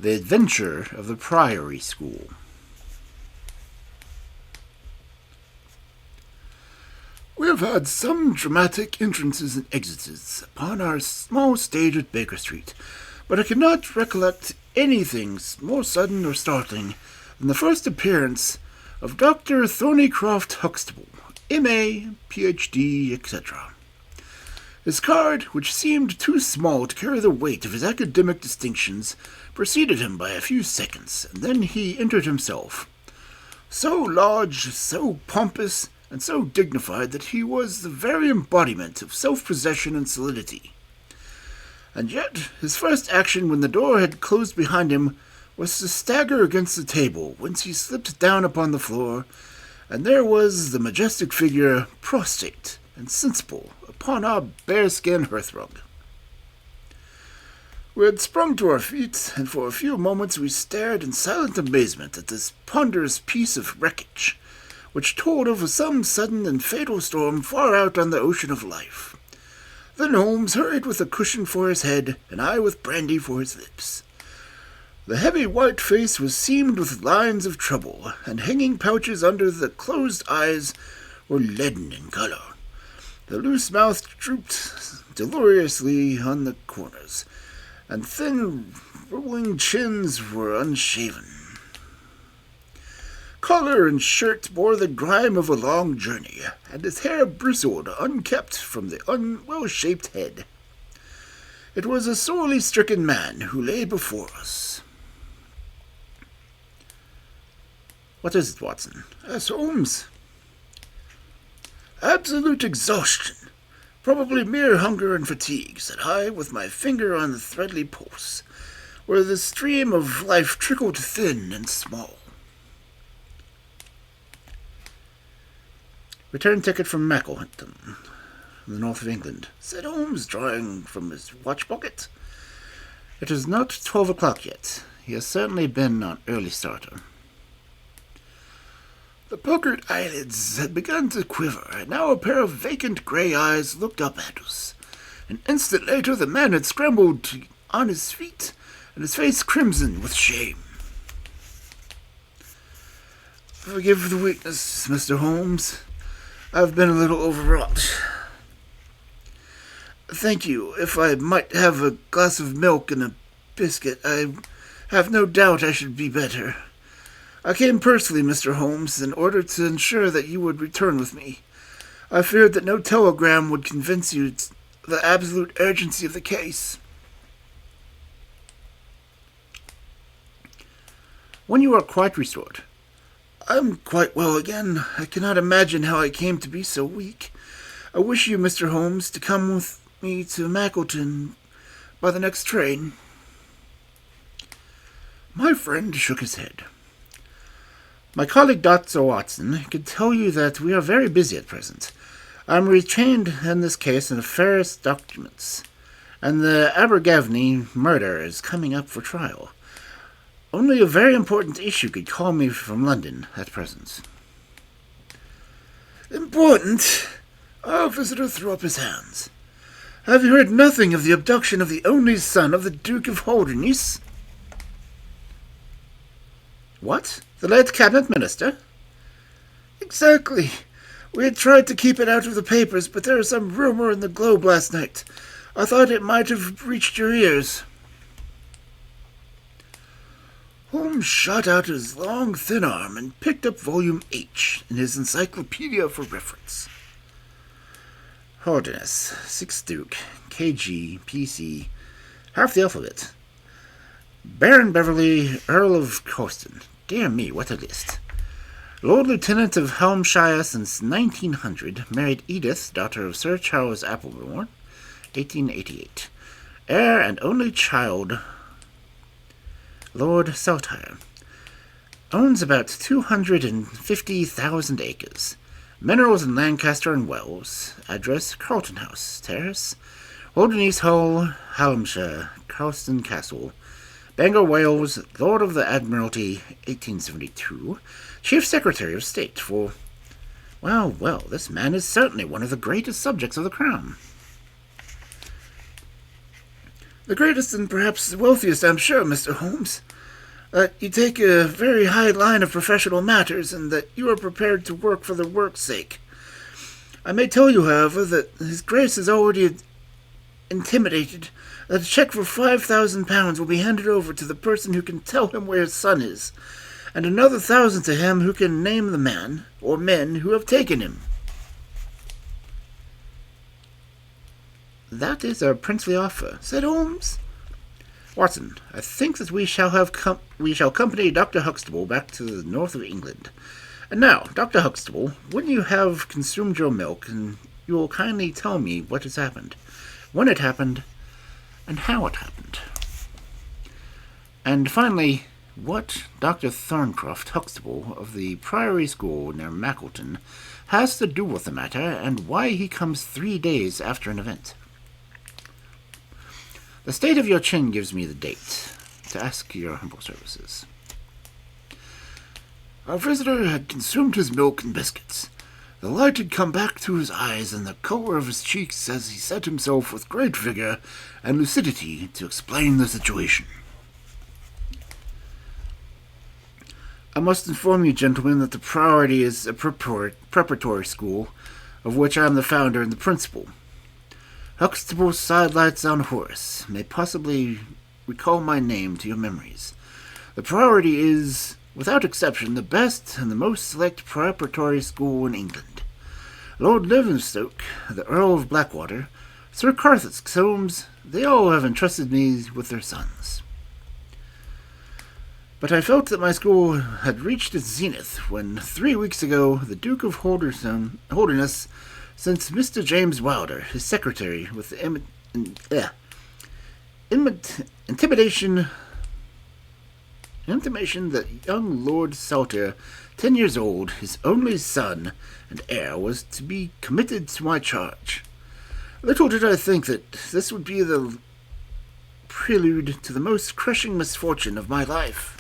The Adventure of the Priory School. We have had some dramatic entrances and exits upon our small stage at Baker Street, but I cannot recollect anything more sudden or startling than the first appearance of Dr. Thornycroft Huxtable, M.A., Ph.D., etc. His card, which seemed too small to carry the weight of his academic distinctions, preceded him by a few seconds, and then he entered himself. So large, so pompous, and so dignified that he was the very embodiment of self-possession and solidity. And yet his first action when the door had closed behind him was to stagger against the table, whence he slipped down upon the floor, and there was the majestic figure, prostrate and sensible, upon our bearskin hearthrug. We had sprung to our feet, and for a few moments we stared in silent amazement at this ponderous piece of wreckage, which told of some sudden and fatal storm far out on the ocean of life. Then Holmes hurried with a cushion for his head, and I with brandy for his lips. The heavy white face was seamed with lines of trouble, and hanging pouches under the closed eyes were leaden in color. The loose mouth drooped deliriously on the corners, and thin, rolling chins were unshaven. Collar and shirt bore the grime of a long journey, and his hair bristled unkempt from the well-shaped head. It was a sorely stricken man who lay before us. "What is it, Watson?" asked Holmes. "Absolute exhaustion. Probably mere hunger and fatigue," said I, with my finger on the threadly pulse, where the stream of life trickled thin and small. "Return ticket from Macklehampton, from the north of England," said Holmes, drawing from his watch-pocket. "It is not 12 o'clock yet. He has certainly been an early starter." The puckered eyelids had begun to quiver, and now a pair of vacant grey eyes looked up at us. An instant later the man had scrambled on his feet, and his face crimson with shame. "Forgive the weakness, Mr. Holmes. I've been a little overwrought." "Thank you. If I might have a glass of milk and a biscuit, I have no doubt I should be better. I came personally, Mr. Holmes, in order to ensure that you would return with me. I feared that no telegram would convince you of the absolute urgency of the case." "When you are quite restored." "I'm quite well again. I cannot imagine how I came to be so weak. I wish you, Mr. Holmes, to come with me to Mackleton by the next train." My friend shook his head. "My colleague Dr. Watson could tell you that we are very busy at present. I am retained in this case in the Ferris documents, and the Abergavenny murder is coming up for trial. Only a very important issue could call me from London at present." "Important?" Our visitor threw up his hands. "Have you heard nothing of the abduction of the only son of the Duke of Holdernesse?" "What? The late cabinet minister?" "Exactly. We had tried to keep it out of the papers, but there was some rumor in the Globe last night. I thought it might have reached your ears." Holmes shot out his long, thin arm and picked up volume H in his encyclopedia for reference. "Holdernesse, 6th Duke, KG, PC, half the alphabet. Baron Beverley, Earl of Corston. Dear me, what a list. Lord Lieutenant of Helmshire since 1900, married Edith, daughter of Sir Charles Appleborn, 1888. Heir and only child, Lord Saltire. Owns about 250,000 acres. Minerals in Lancaster and Wales. Address, Carlton House, Terrace, Holdernesse Hall, Hallamshire, Carlton Castle, Bangor, Wales, Lord of the Admiralty, 1872, Chief Secretary of State for... Well, this man is certainly one of the greatest subjects of the Crown. The greatest and perhaps the wealthiest, I'm sure, Mr. Holmes. That you take a very high line of professional matters, and that you are prepared to work for the work's sake. I may tell you, however, that His Grace has already intimated that a cheque for £5,000 will be handed over to the person who can tell him where his son is, and another 1,000 to him who can name the man or men who have taken him. That is a princely offer, said Holmes. Watson, I think that we shall accompany Dr. Huxtable back to the north of England. And now, Dr. Huxtable, when you have consumed your milk, and you will kindly tell me what has happened, when it happened, and how it happened. And finally, what Dr. Thorncroft Huxtable of the Priory School near Mackleton has to do with the matter, and why he comes 3 days after an event. The state of your chin gives me the date to ask your humble services. Our visitor had consumed his milk and biscuits. The light had come back to his eyes and the colour of his cheeks as he set himself with great vigour and lucidity to explain the situation. I must inform you, gentlemen, that the Priory is a preparatory school, of which I am the founder and the principal. Huxtable's sidelights on Horace may possibly recall my name to your memories. The Priory is, without exception, the best and the most select preparatory school in England. Lord Levenstoke, the Earl of Blackwater, Sir Carthus Holmes, they all have entrusted me with their sons. But I felt that my school had reached its zenith when, 3 weeks ago, the Duke of Holderness sent Mr. James Wilder, his secretary, with the intimation that young Lord Salter, 10 years old, his only son and heir, was to be committed to my charge. Little did I think that this would be the prelude to the most crushing misfortune of my life.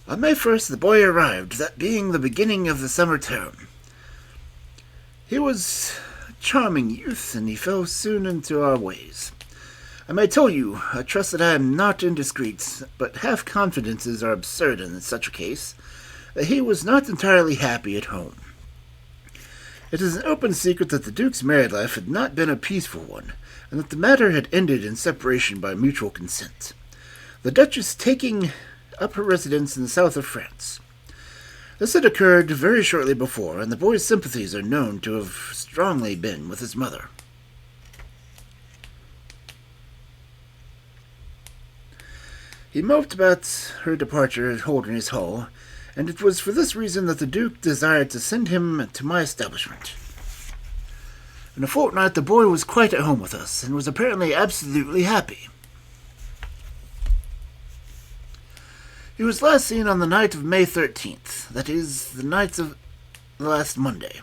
On May 1st, the boy arrived, that being the beginning of the summer term. He was a charming youth, and he fell soon into our ways. I may tell you, I trust that I am not indiscreet, but half-confidences are absurd in such a case, that he was not entirely happy at home. It is an open secret that the Duke's married life had not been a peaceful one, and that the matter had ended in separation by mutual consent, the Duchess taking up her residence in the south of France. This had occurred very shortly before, and the boy's sympathies are known to have strongly been with his mother. He moped about her departure at Holderness Hall, and it was for this reason that the Duke desired to send him to my establishment. In a fortnight the boy was quite at home with us, and was apparently absolutely happy. He was last seen on the night of May 13th, that is, the night of the last Monday.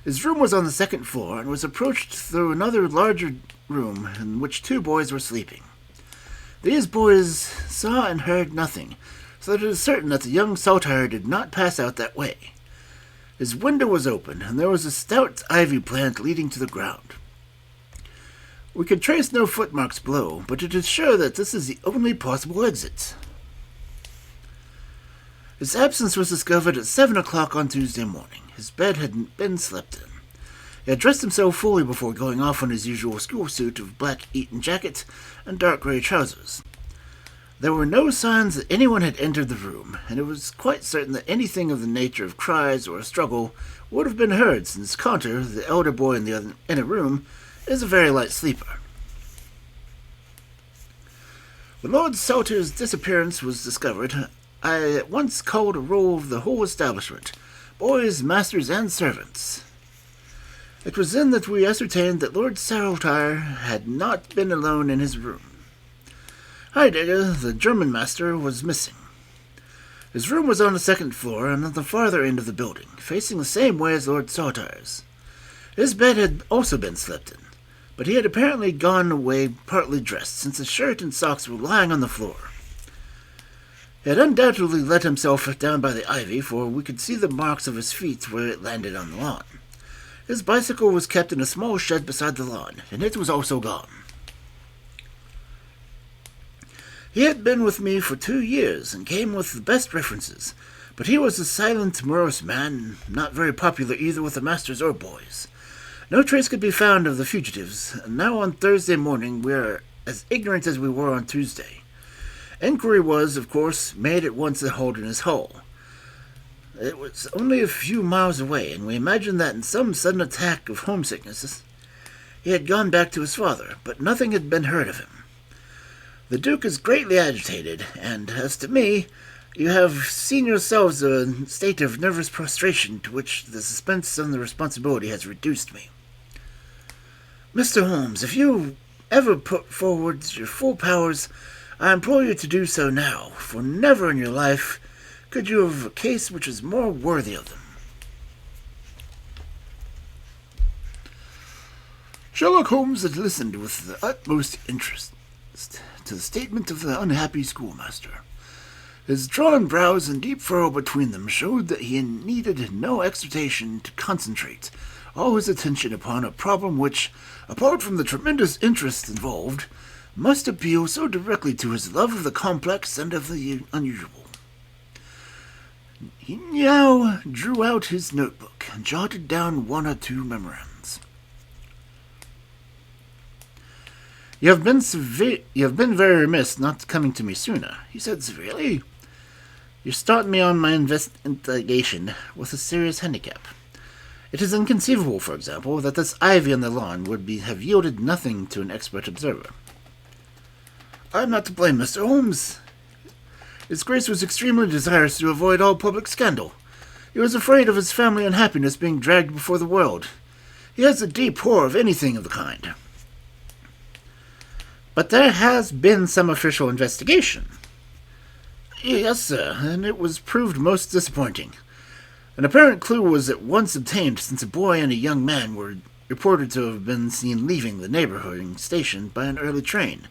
His room was on the second floor, and was approached through another larger room in which 2 boys were sleeping. These boys saw and heard nothing, so that it is certain that the young Saltire did not pass out that way. His window was open, and there was a stout ivy plant leading to the ground. We could trace no footmarks below, but it is sure that this is the only possible exit. His absence was discovered at 7 o'clock on Tuesday morning. His bed had been slept in. He had dressed himself fully before going off in his usual school suit of black Eton jacket and dark grey trousers. There were no signs that anyone had entered the room, and it was quite certain that anything of the nature of cries or a struggle would have been heard, since Conter, the elder boy in the inner room, is a very light sleeper. When Lord Salter's disappearance was discovered, I at once called a roll of the whole establishment, boys, masters, and servants. It was then that we ascertained that Lord Saltire had not been alone in his room. Heidegger, the German master, was missing. His room was on the second floor and at the farther end of the building, facing the same way as Lord Saltire's. His bed had also been slept in, but he had apparently gone away partly dressed, since his shirt and socks were lying on the floor. He had undoubtedly let himself down by the ivy, for we could see the marks of his feet where it landed on the lawn. His bicycle was kept in a small shed beside the lawn, and it was also gone. He had been with me for 2 years, and came with the best references, but he was a silent, morose man, not very popular either with the masters or boys. No trace could be found of the fugitives, and now on Thursday morning we are as ignorant as we were on Tuesday. Enquiry was, of course, made at once at Holderness Hall. It was only a few miles away, and we imagined that in some sudden attack of homesickness he had gone back to his father, but nothing had been heard of him. The Duke is greatly agitated, and, as to me, you have seen yourselves a state of nervous prostration to which the suspense and the responsibility has reduced me. Mr. Holmes, if you ever put forward your full powers, I implore you to do so now, for never in your life could you have a case which is more worthy of them. Sherlock Holmes had listened with the utmost interest to the statement of the unhappy schoolmaster. His drawn brows and deep furrow between them showed that he needed no exhortation to concentrate all his attention upon a problem which, apart from the tremendous interest involved, must appeal so directly to his love of the complex and of the unusual. He now drew out his notebook and jotted down 1 or 2 memorandums. You have been very remiss not coming to me sooner," he said severely. "You start me on my investigation with a serious handicap. It is inconceivable, for example, that this ivy on the lawn would have yielded nothing to an expert observer." "I am not to blame, Mr. Holmes. His Grace was extremely desirous to avoid all public scandal. He was afraid of his family unhappiness being dragged before the world. He has a deep horror of anything of the kind." "But there has been some official investigation." "Yes, sir, and it was proved most disappointing. An apparent clue was at once obtained, since a boy and a young man were reported to have been seen leaving the neighboring station by an early train.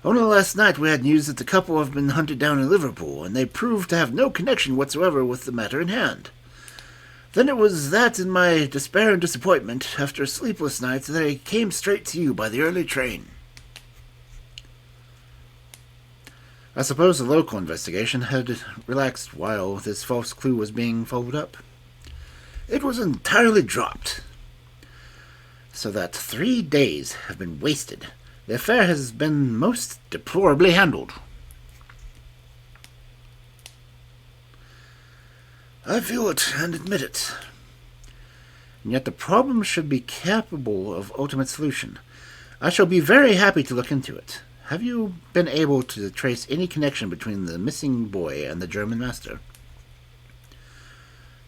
Only last night we had news that the couple have been hunted down in Liverpool, and they proved to have no connection whatsoever with the matter in hand. Then it was that, in my despair and disappointment, after a sleepless night, that I came straight to you by the early train." "I suppose the local investigation had relaxed while this false clue was being followed up?" "It was entirely dropped." "So that 3 days have been wasted. The affair has been most deplorably handled." "I feel it and admit it." "And yet the problem should be capable of ultimate solution. I shall be very happy to look into it. Have you been able to trace any connection between the missing boy and the German master?"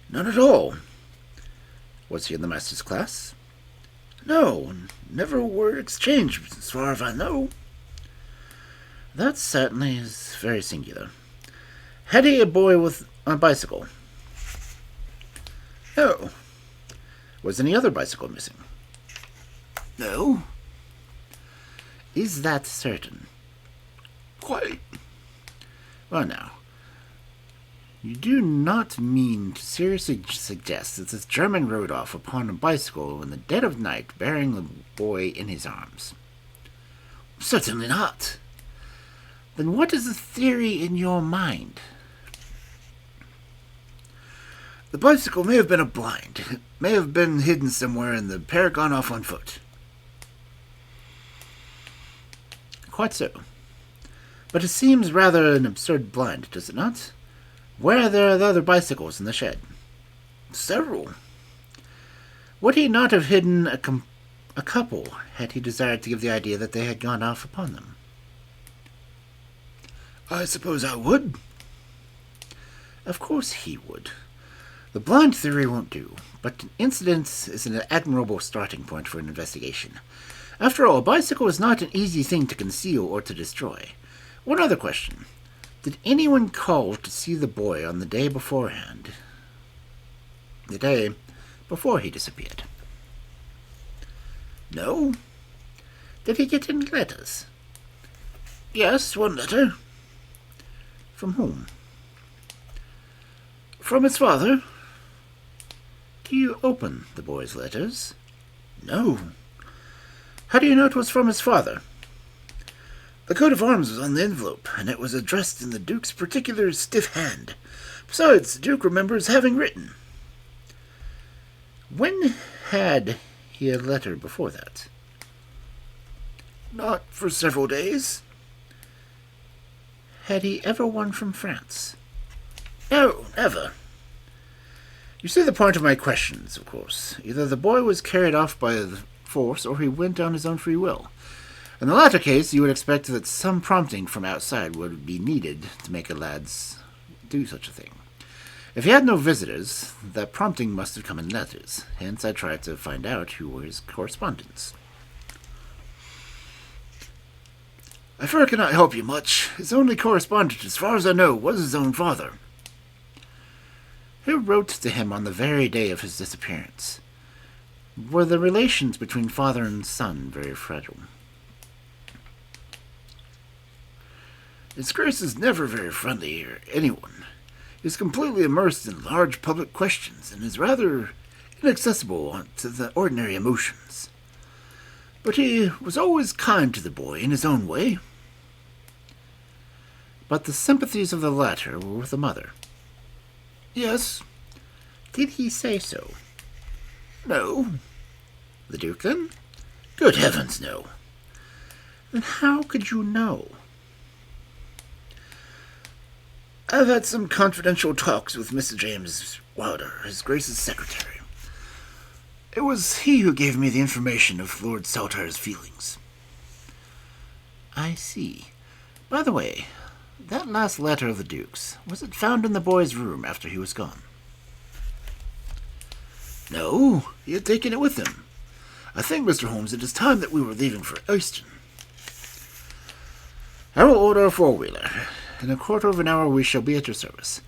"None at all." "Was he in the master's class?" "No, never a word exchanged, as far as I know." "That certainly is very singular. Had he a boy with a bicycle?" "No." "Was any other bicycle missing?" "No." "Is that certain?" "Quite." "Well, now, you do not mean to seriously suggest that this German rode off upon a bicycle in the dead of night, bearing the boy in his arms?" "Certainly not." "Then what is the theory in your mind?" "The bicycle may have been a blind. It may have been hidden somewhere, and the pair gone off on foot." "Quite so. But it seems rather an absurd blind, does it not? Where are the other bicycles in the shed?" "Several." "Would he not have hidden a couple had he desired to give the idea that they had gone off upon them?" "I suppose I would." "Of course he would. The blind theory won't do, but an incident is an admirable starting point for an investigation. After all, a bicycle is not an easy thing to conceal or to destroy. One other question. Did anyone call to see the boy on the day beforehand? The day before he disappeared?" "No." "Did he get any letters?" "Yes, one letter." From whom? From his father. Do you open the boy's letters? No. How do you know it was from his father? The coat of arms was on the envelope, and it was addressed in the Duke's particular stiff hand. Besides, the Duke remembers having written. When had he a letter before that? Not for several days. Had he ever one from France? No, never. You see the point of my questions, of course. Either the boy was carried off by the force, or he went on his own free will. In the latter case, you would expect that some prompting from outside would be needed to make a lad do such a thing. If he had no visitors, that prompting must have come in letters. Hence, I tried to find out who were his correspondents. I fear I cannot help you much. His only correspondent, as far as I know, was his own father. Who wrote to him on the very day of his disappearance? Were the relations between father and son very fragile? His Grace is never very friendly to anyone. He is completely immersed in large public questions and is rather inaccessible to the ordinary emotions. But he was always kind to the boy in his own way. But the sympathies of the latter were with the mother. Yes. Did he say so? No. The Duke, then? Good heavens, no. Then how could you know? I've had some confidential talks with Mr. James Wilder, His Grace's secretary. It was he who gave me the information of Lord Saltire's feelings. I see. By the way, that last letter of the Duke's, was it found in the boy's room after he was gone? No, he had taken it with him. I think, Mr. Holmes, it is time that we were leaving for Euston. I will order a four-wheeler. In a quarter of an hour we shall be at your service.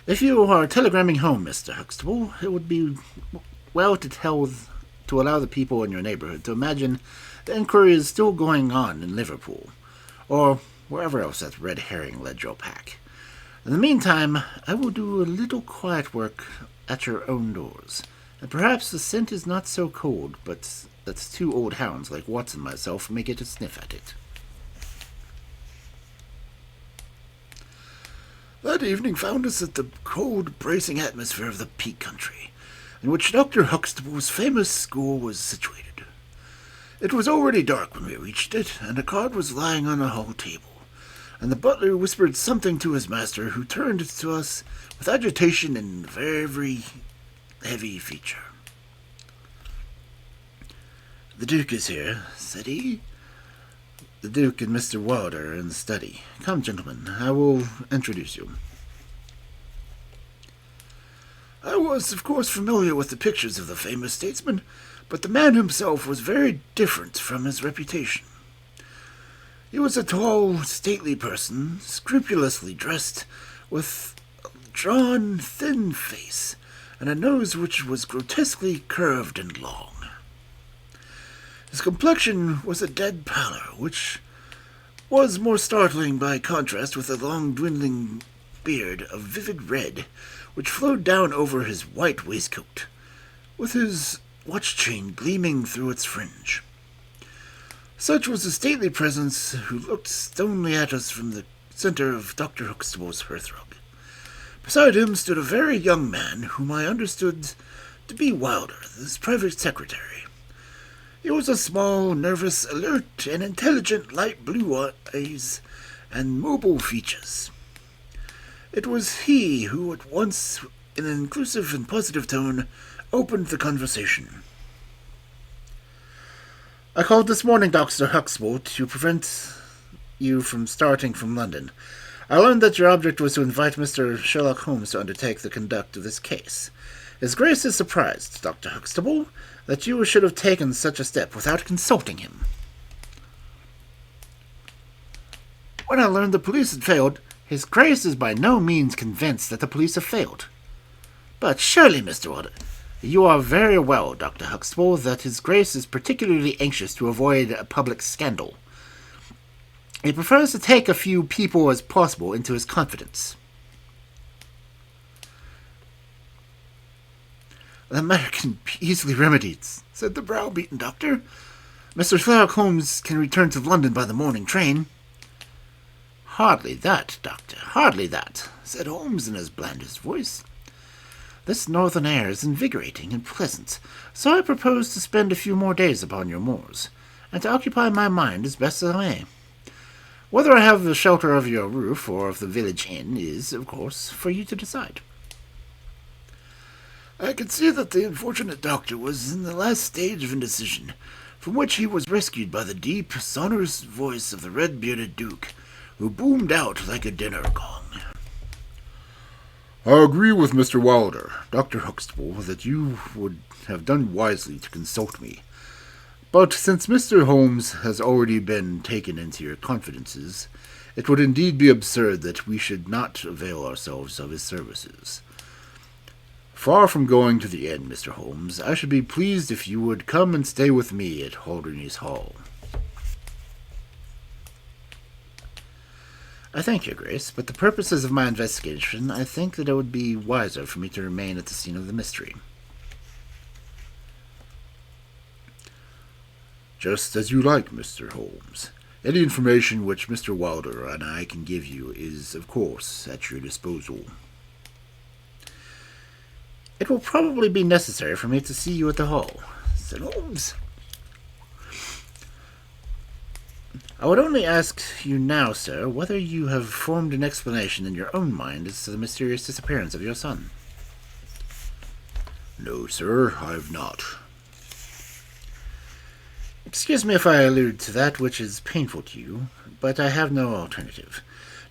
If you are telegramming home, Mr. Huxtable, it would be well to allow the people in your neighborhood to imagine the inquiry is still going on in Liverpool, or wherever else that red herring led your pack. In the meantime, I will do a little quiet work at your own doors, and perhaps the scent is not so cold, but that two old hounds like Watson and myself may get a sniff at it. That evening found us at the cold, bracing atmosphere of the Peak Country, in which Dr. Huxtable's famous school was situated. It was already dark when we reached it, and a card was lying on a hall table, and the butler whispered something to his master, who turned to us with agitation and very heavy feature. "The Duke is here," said he. The Duke and Mr. Wilder are in the study. Come, gentlemen, I will introduce you. I was, of course, familiar with the pictures of the famous statesman, but the man himself was very different from his reputation. He was a tall, stately person, scrupulously dressed, with a drawn, thin face, and a nose which was grotesquely curved and long. His complexion was a dead pallor, which was more startling by contrast with a long, dwindling beard of vivid red, which flowed down over his white waistcoat, with his watch-chain gleaming through its fringe. Such was his stately presence, who looked stonily at us from the centre of Dr. Huxtable's hearthrug. Beside him stood a very young man, whom I understood to be Wilder, his private secretary. He was a small, nervous, alert, and intelligent, light blue eyes and mobile features. It was he who at once, in an inclusive and positive tone, opened the conversation. "I called this morning, Dr. Huxtable, to prevent you from starting from London. I learned that your object was to invite Mr. Sherlock Holmes to undertake the conduct of this case. His Grace is surprised, Dr. Huxtable, that you should have taken such a step without consulting him." "When I learned the police had failed—" "His Grace is by no means convinced that the police have failed." "But surely, Mr. Wilder—" "You are very well, Dr. Huxtable, that His Grace is particularly anxious to avoid a public scandal. He prefers to take a few people as possible into his confidence. "The matter can be easily remedied," said the browbeaten doctor. "Mr. Sherlock Holmes can return to London by the morning train." "Hardly that, Doctor, hardly that," said Holmes in his blandest voice. "This northern air is invigorating and pleasant, so I propose to spend a few more days upon your moors, and to occupy my mind as best as I may. Whether I have the shelter of your roof or of the village inn is, of course, for you to decide." I could see that the unfortunate doctor was in the last stage of indecision, from which he was rescued by the deep, sonorous voice of the red-bearded duke, who boomed out like a dinner gong. "I agree with Mr. Wilder, Dr. Huxtable, that you would have done wisely to consult me. But since Mr. Holmes has already been taken into your confidences, it would indeed be absurd that we should not avail ourselves of his services. Far from going to the inn, Mr. Holmes, I should be pleased if you would come and stay with me at Holderness Hall." "I thank your Grace, but the purposes of my investigation, I think that it would be wiser for me to remain at the scene of the mystery." "Just as you like, Mr. Holmes. Any information which Mr. Wilder and I can give you is, of course, at your disposal." "It will probably be necessary for me to see you at the hall," said Holmes. "I would only ask you now, sir, whether you have formed an explanation in your own mind as to the mysterious disappearance of your son." "No, sir, I have not." "Excuse me if I allude to that which is painful to you, but I have no alternative.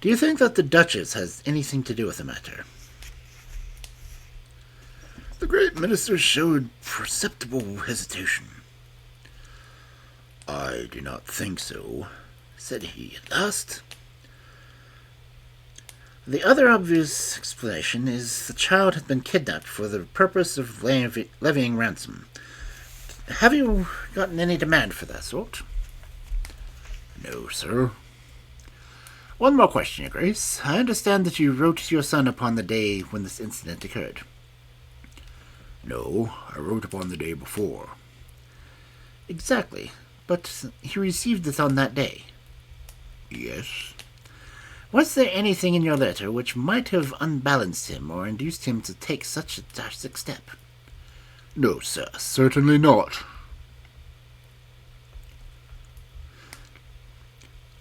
Do you think that the Duchess has anything to do with the matter?" The great minister showed perceptible hesitation. "I do not think so," said he at last. "The other obvious explanation is the child had been kidnapped for the purpose of levying ransom. Have you gotten any demand for that sort?" "No, sir." "One more question, Your Grace. I understand that you wrote to your son upon the day when this incident occurred." "No, I wrote upon the day before." "Exactly. But he received it on that day." "Yes." "Was there anything in your letter which might have unbalanced him or induced him to take such a drastic step?" "No, sir, certainly not."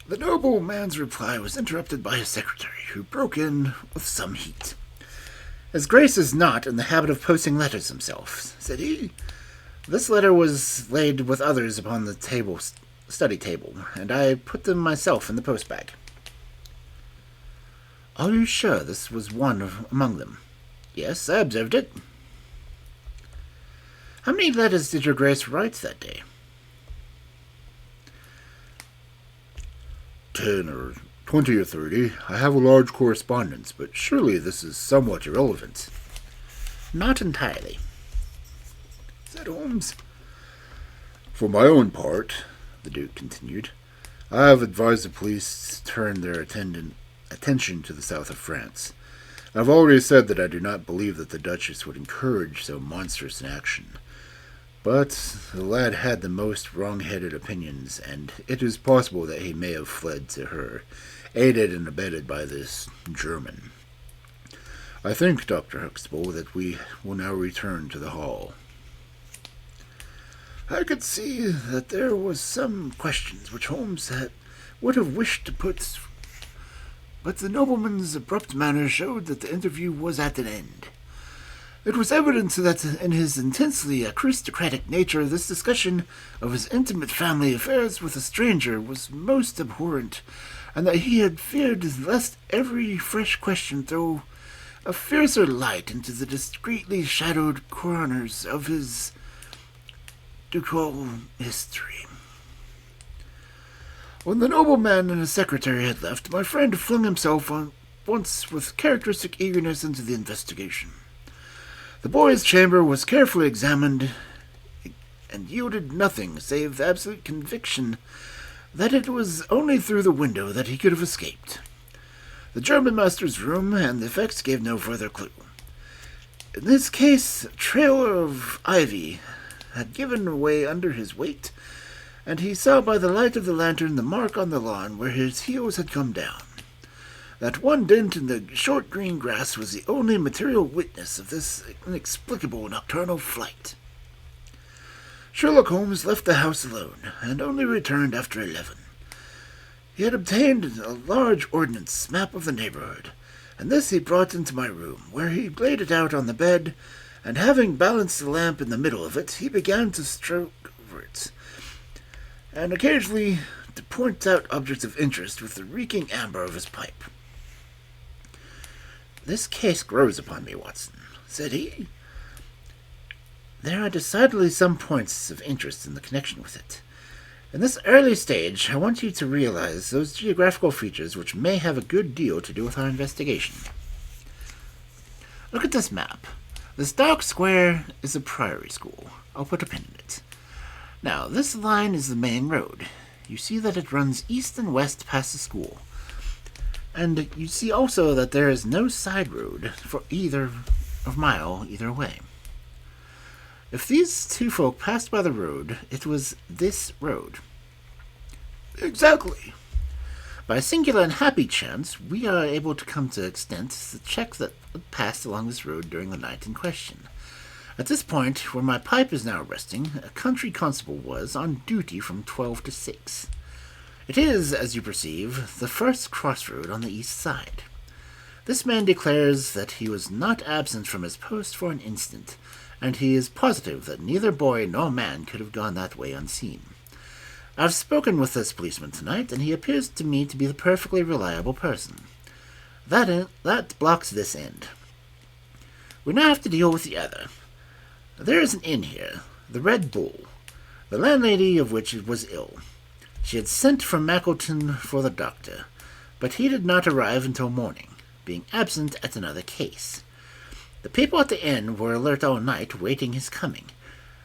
The noble man's reply was interrupted by his secretary, who broke in with some heat. "His Grace is not in the habit of posting letters himself," said he. "This letter was laid with others upon the study table, and I put them myself in the post bag." "Are you sure this was one among them?" "Yes, I observed it." "How many letters did your Grace write that day?" 10 or 20 or 30. I have a large correspondence, but surely this is somewhat irrelevant." "Not entirely," said Holmes. "For my own part," the Duke continued, "I have advised the police to turn their attention to the south of France. I have already said that I do not believe that the Duchess would encourage so monstrous an action. But the lad had the most wrong-headed opinions, and it is possible that he may have fled to her, aided and abetted by this German. I think, Dr. Huxtable, that we will now return to the hall." I could see that there was some questions which Holmes would have wished to put, but the nobleman's abrupt manner showed that the interview was at an end. It was evident that in his intensely aristocratic nature this discussion of his intimate family affairs with a stranger was most abhorrent, and that he had feared lest every fresh question throw a fiercer light into the discreetly shadowed corners of his ducal history. When the nobleman and his secretary had left, my friend flung himself once with characteristic eagerness into the investigation. The boy's chamber was carefully examined and yielded nothing save the absolute conviction that it was only through the window that he could have escaped. The German master's room and the effects gave no further clue. In this case, a trail of ivy had given way under his weight, and he saw by the light of the lantern the mark on the lawn where his heels had come down. That one dent in the short green grass was the only material witness of this inexplicable nocturnal flight. Sherlock Holmes left the house alone, and only returned after 11. He had obtained a large ordnance map of the neighborhood, and this he brought into my room, where he laid it out on the bed, and having balanced the lamp in the middle of it, he began to stroke over it, and occasionally to point out objects of interest with the reeking amber of his pipe. "This case grows upon me, Watson," said he. "There are decidedly some points of interest in the connection with it. In this early stage, I want you to realize those geographical features which may have a good deal to do with our investigation. Look at this map. This dark square is a Priory school. I'll put a pin in it. Now, this line is the main road. You see that it runs east and west past the school. And you see also that there is no side road for either mile either way. If these two folk passed by the road, it was this road." "Exactly." "By a singular and happy chance, we are able to come to extent to check that passed along this road during the night in question. At this point, where my pipe is now resting, a country constable was on duty from 12 to 6. It is, as you perceive, the first crossroad on the east side. This man declares that he was not absent from his post for an instant, and he is positive that neither boy nor man could have gone that way unseen. I've spoken with this policeman tonight, and he appears to me to be the perfectly reliable person. That blocks this end. We now have to deal with the other. There is an inn here, the Red Bull, the landlady of which was ill. She had sent from Mackleton for the doctor, but he did not arrive until morning, being absent at another case. The people at the inn were alert all night, waiting his coming,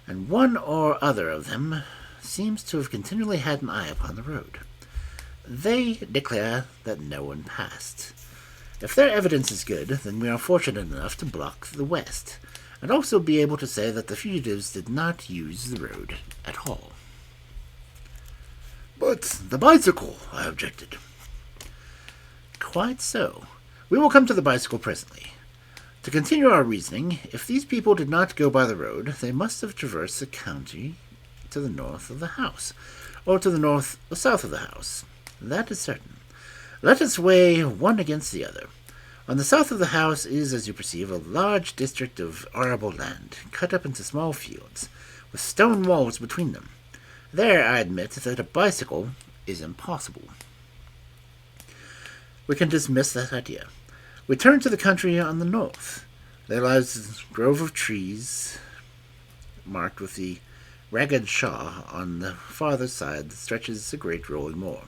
and one or other of them seems to have continually had an eye upon the road. They declare that no one passed. If their evidence is good, then we are fortunate enough to block the west, and also be able to say that the fugitives did not use the road at all." "But the bicycle," I objected. "Quite so. We will come to the bicycle presently. To continue our reasoning, if these people did not go by the road, they must have traversed the country to the north of the house, or to the north or south of the house. That is certain. Let us weigh one against the other. On the south of the house is, as you perceive, a large district of arable land, cut up into small fields, with stone walls between them. There, I admit that a bicycle is impossible. We can dismiss that idea. We turn to the country on the north. There lies a grove of trees, marked with the Ragged Shaw on the farther side that stretches a great rolling moor,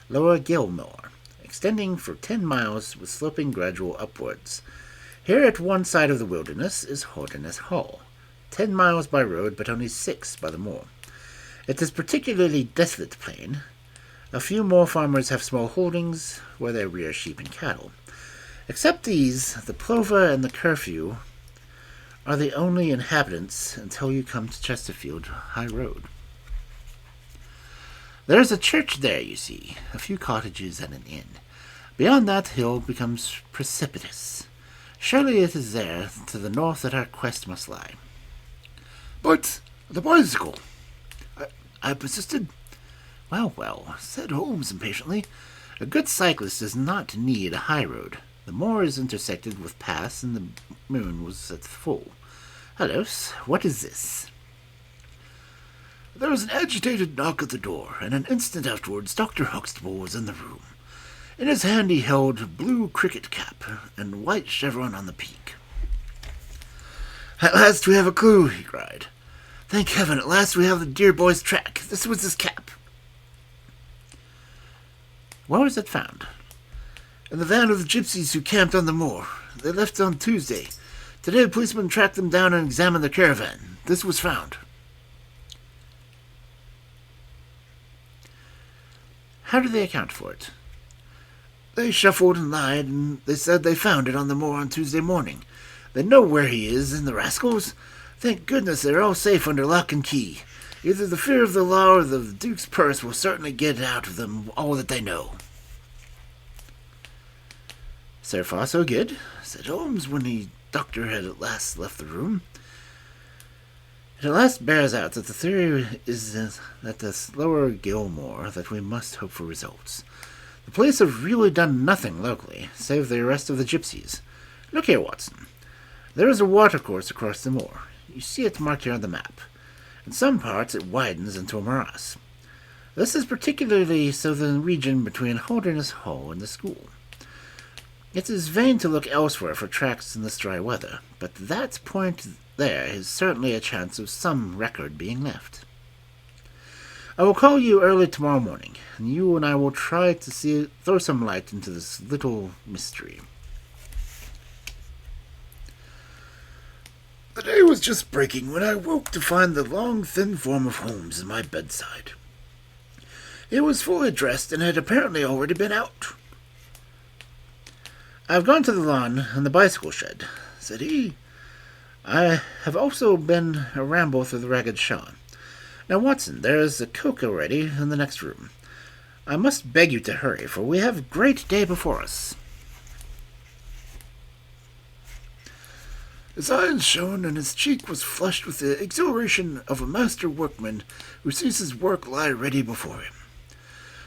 Lower Gilmore, extending for 10 miles with sloping gradual upwards. Here at one side of the wilderness is Holderness Hall, 10 miles by road but only 6 by the moor. It is particularly desolate plain. A few more farmers have small holdings where they rear sheep and cattle. Except these, the plover and the curfew are the only inhabitants until you come to Chesterfield High Road. There is a church there, you see, a few cottages and an inn. Beyond that, hill becomes precipitous. Surely it is there to the north that our quest must lie." "But the bicycle," I persisted. Well, said Holmes impatiently. A good cyclist does not need a high road. The moor is intersected with paths, and the moon was at the full. Halloos, what is this? There was an agitated knock at the door, and an instant afterwards Dr. Huxtable was in the room. In his hand he held a blue cricket cap and white chevron on the peak. "At last we have a clue," he cried. "Thank heaven, at last we have the dear boy's track. This was his cap." "Where was it found?" "In the van of the gypsies who camped on the moor. They left on Tuesday. Today the policeman tracked them down and examined the caravan. This was found." How do they account for it? They shuffled and lied, and they said they found it on the moor on Tuesday morning. They know where he is, and the rascals. Thank goodness they're all safe under lock and key. Either the fear of the law or the Duke's purse will certainly get out of them all that they know. So far, so good, said Holmes when the doctor had at last left the room. It at last bears out that the theory is that the slower Gilmore that we must hope for results. The police have really done nothing locally, save the arrest of the gypsies. Look here, Watson. There is a watercourse across the moor. You see it marked here on the map. In some parts it widens into a morass. This is particularly so the region between Holderness Hall and the school. It is vain to look elsewhere for tracks in this dry weather, but that point there is certainly a chance of some record being left. I will call you early tomorrow morning, and you and I will try to throw some light into this little mystery. The day was just breaking when I woke to find the long, thin form of Holmes at my bedside. He was fully dressed and had apparently already been out. "I have gone to the lawn and the bicycle shed," said he. "I have also been a ramble through the Ragged Shaw. Now, Watson, there is a cocoa ready in the next room. I must beg you to hurry, for we have a great day before us." His eyes shone, and his cheek was flushed with the exhilaration of a master workman who sees his work lie ready before him.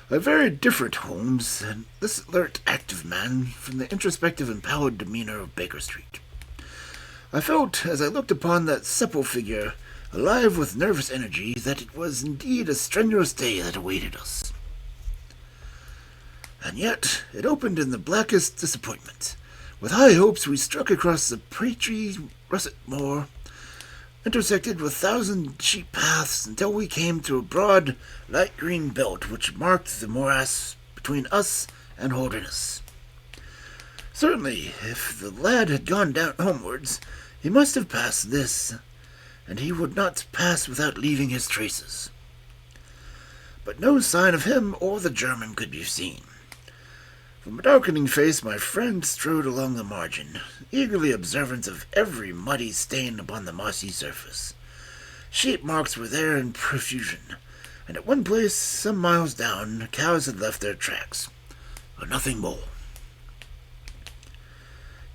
A very different Holmes, and this alert, active man, from the introspective and pallid demeanor of Baker Street. I felt, as I looked upon that supple figure, alive with nervous energy, that it was indeed a strenuous day that awaited us. And yet it opened in the blackest disappointment. With high hopes we struck across the Priory russet moor, intersected with 1,000 sheep paths until we came to a broad, light green belt which marked the morass between us and Holderness. Certainly, if the lad had gone down homewards, he must have passed this, and he would not pass without leaving his traces. But no sign of him or the German could be seen. From a darkening face my friend strode along the margin, eagerly observant of every muddy stain upon the mossy surface. Sheep marks were there in profusion, and at one place, some miles down, cows had left their tracks, but nothing more.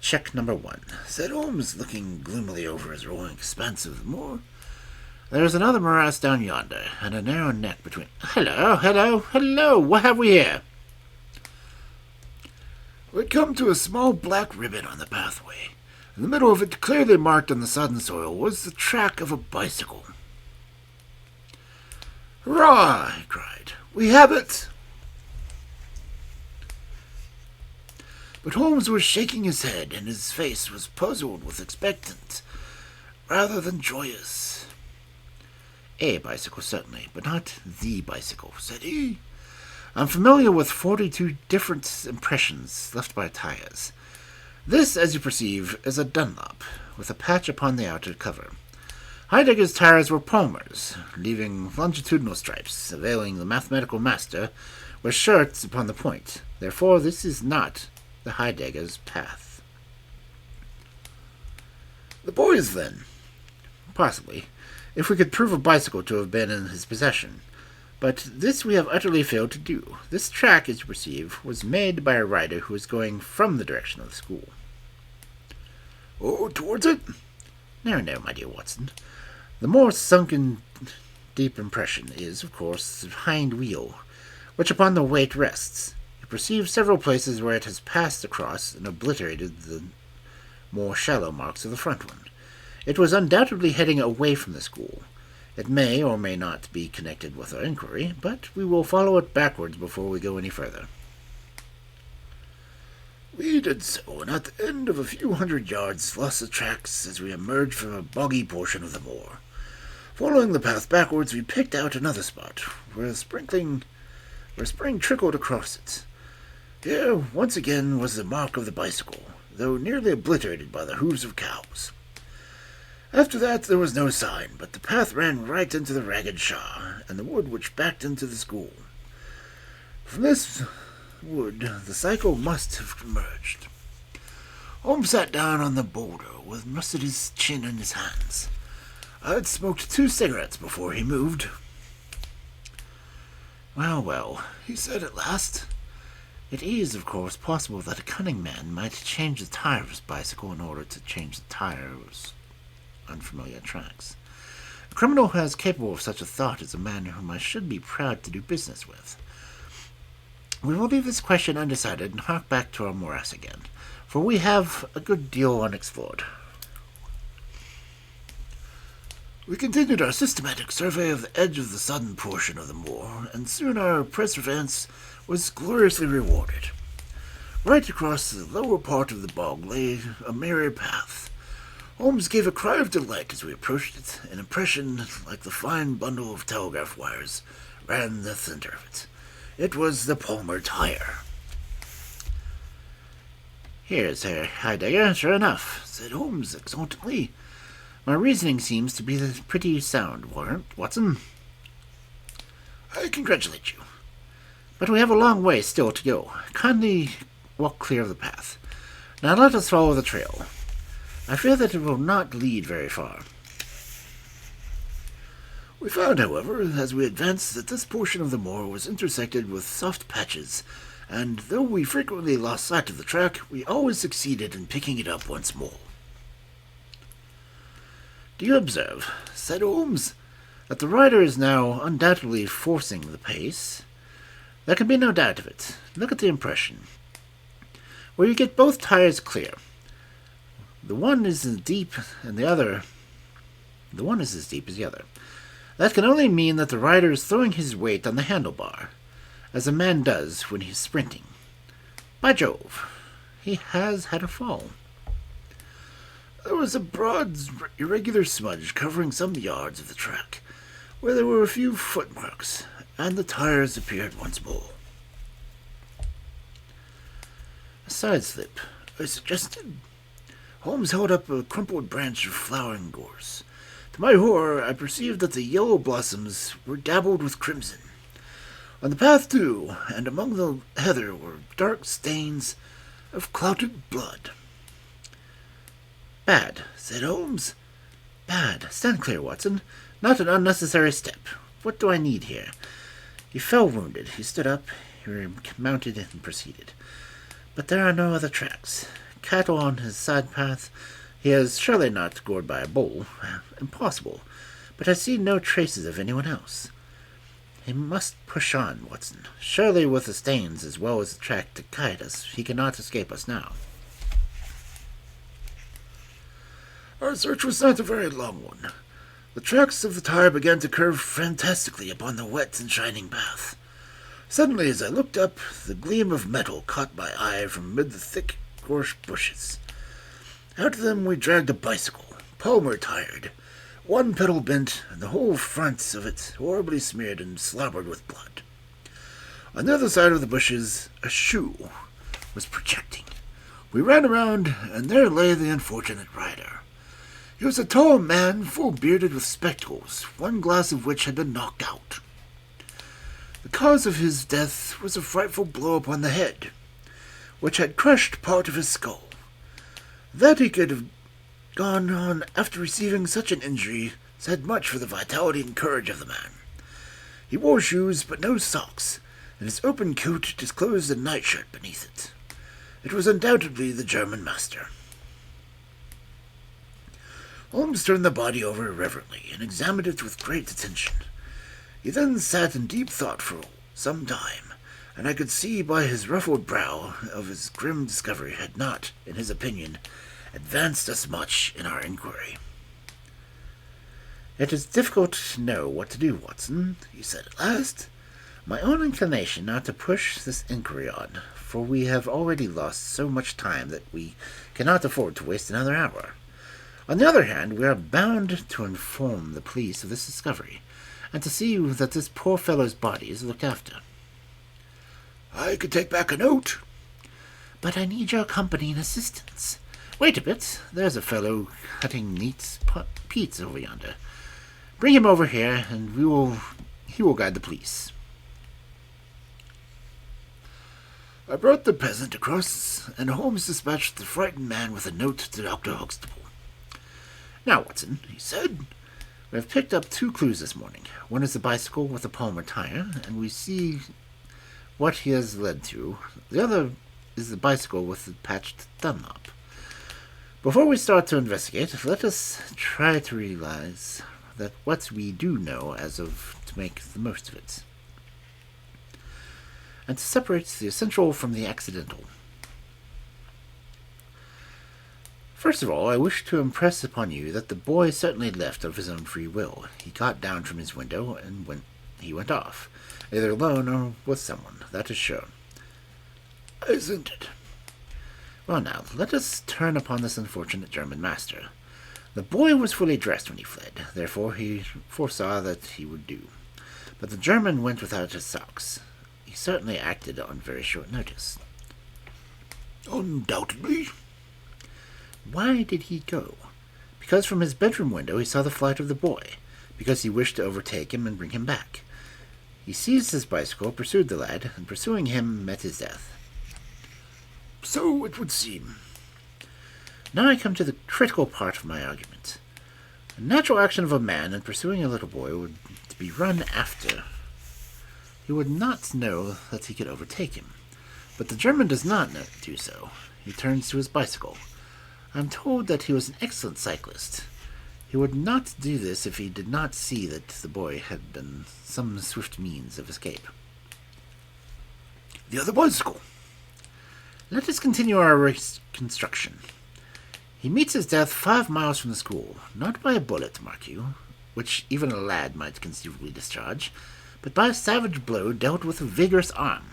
"Check number 1, said Holmes, looking gloomily over his rolling expanse of the moor. "There is another morass down yonder, and a narrow neck between—" Hello! What have we here?" We had come to a small black ribbon on the pathway. In the middle of it, clearly marked on the sodden soil, was the track of a bicycle. "Hurrah!" he cried. "We have it!" But Holmes was shaking his head, and his face was puzzled with expectant, rather than joyous. "A bicycle, certainly, but not the bicycle," said he. "I'm familiar with 42 different impressions left by tires. This, as you perceive, is a Dunlop, with a patch upon the outer cover. Heidegger's tires were Palmer's, leaving longitudinal stripes, availing the mathematical master with shirts upon the point. Therefore, this is not the Heidegger's path." "The boy's, then?" "Possibly, if we could prove a bicycle to have been in his possession. But this we have utterly failed to do. This track, as you perceive, was made by a rider who was going from the direction of the school." "Oh, towards it?" No, my dear Watson. The more sunken, deep impression is, of course, the hind wheel, which upon the weight rests. You perceive several places where it has passed across and obliterated the more shallow marks of the front one. It was undoubtedly heading away from the school. It may or may not be connected with our inquiry, but we will follow it backwards before we go any further." We did so, and at the end of a few hundred yards lost the tracks as we emerged from a boggy portion of the moor. Following the path backwards, we picked out another spot where spring trickled across it. Here, once again, was the mark of the bicycle, though nearly obliterated by the hooves of cows. After that there was no sign, but the path ran right into the Ragged Shaw, and the wood which backed into the school. From this wood, the cycle must have emerged. Holmes sat down on the boulder and rested his chin in his hands. I had smoked 2 cigarettes before he moved. Well, well, he said at last. It is, of course, possible that a cunning man might change the tire of his bicycle in order to change the tire of his unfamiliar tracks. A criminal who is capable of such a thought is a man whom I should be proud to do business with. We will leave this question undecided and hark back to our morass again, for we have a good deal unexplored. We continued our systematic survey of the edge of the southern portion of the moor, and soon our perseverance was gloriously rewarded. Right across the lower part of the bog lay a mirror path. Holmes gave a cry of delight as we approached it. An impression like the fine bundle of telegraph wires ran the center of it. It was the Palmer tire. "Here's Herr Heidegger, sure enough," said Holmes exultantly. "My reasoning seems to be pretty sound, Watson." "I congratulate you." "But we have a long way still to go. Kindly walk clear of the path. Now let us follow the trail. I fear that it will not lead very far." We found, however, as we advanced, that this portion of the moor was intersected with soft patches, and though we frequently lost sight of the track, we always succeeded in picking it up once more. "Do you observe," said Holmes, "that the rider is now undoubtedly forcing the pace? There can be no doubt of it. Look at the impression. Where you get both tires clear. The one is as deep as the other. That can only mean that the rider is throwing his weight on the handlebar, as a man does when he is sprinting. By Jove, he has had a fall." There was a broad, irregular smudge covering some yards of the track, where there were a few footmarks, and the tires appeared once more. "A side slip," I suggested. Holmes held up a crumpled branch of flowering gorse. To my horror, I perceived that the yellow blossoms were dabbled with crimson. On the path, too, and among the heather, were dark stains of clotted blood. "Bad," said Holmes. "Bad. Stand clear, Watson. Not an unnecessary step. What do I need here?" He fell wounded. He stood up. He remounted and proceeded. "But there are no other tracks. Cattle on his side path. He is surely not gored by a bull. Impossible. But I see no traces of anyone else. He must push on, Watson. Surely with the stains as well as the track to guide us, he cannot escape us now." Our search was not a very long one. The tracks of the tire began to curve fantastically upon the wet and shining path. Suddenly, as I looked up, the gleam of metal caught my eye from amid the thick gorse bushes. Out of them we dragged a bicycle, Palmer-tired, one pedal bent, and the whole front of it horribly smeared and slobbered with blood. On the other side of the bushes, a shoe was projecting. We ran around, and there lay the unfortunate rider. He was a tall man, full-bearded with spectacles, one glass of which had been knocked out. The cause of his death was a frightful blow upon the head, which had crushed part of his skull. That he could have gone on after receiving such an injury said much for the vitality and courage of the man. He wore shoes, but no socks, and his open coat disclosed a nightshirt beneath it. It was undoubtedly the German master. Holmes turned the body over reverently and examined it with great attention. He then sat in deep thought for some time, and I could see by his ruffled brow of his grim discovery had not, in his opinion, advanced us much in our inquiry. "It is difficult to know what to do, Watson," he said at last. "My own inclination not to push this inquiry on, for we have already lost so much time that we cannot afford to waste another hour. On the other hand, we are bound to inform the police of this discovery, and to see that this poor fellow's body is looked after." "I could take back a note." "But I need your company and assistance. Wait a bit. There's a fellow cutting peats over yonder. Bring him over here, and he will guide the police." I brought the peasant across, and Holmes dispatched the frightened man with a note to Dr. Huxtable. Now, Watson, he said, we have picked up 2 clues this morning. One is the bicycle with the Palmer tire, and we see what he has led to. The other is the bicycle with the patched Dunlop. Before we start to investigate, let us try to realize that what we do know as of to make the most of it, and to separate the essential from the accidental. First of all, I wish to impress upon you that the boy certainly left of his own free will. He got down from his window and went off, either alone or with someone. That is sure. Isn't it? Well, now, let us turn upon this unfortunate German master. The boy was fully dressed when he fled, therefore he foresaw that he would do. But the German went without his socks. He certainly acted on very short notice. Undoubtedly. Why did he go? Because from his bedroom window he saw the flight of the boy, because he wished to overtake him and bring him back. He seized his bicycle, pursued the lad, and pursuing him met his death. So it would seem. Now I come to the critical part of my argument. The natural action of a man in pursuing a little boy would be run after. He would not know that he could overtake him. But the German does not do so. He turns to his bicycle. I am told that he was an excellent cyclist. He would not do this if he did not see that the boy had been some swift means of escape. The other bicycle. Let us continue our reconstruction. He meets his death 5 miles from the school, not by a bullet, mark you, which even a lad might conceivably discharge, but by a savage blow dealt with a vigorous arm.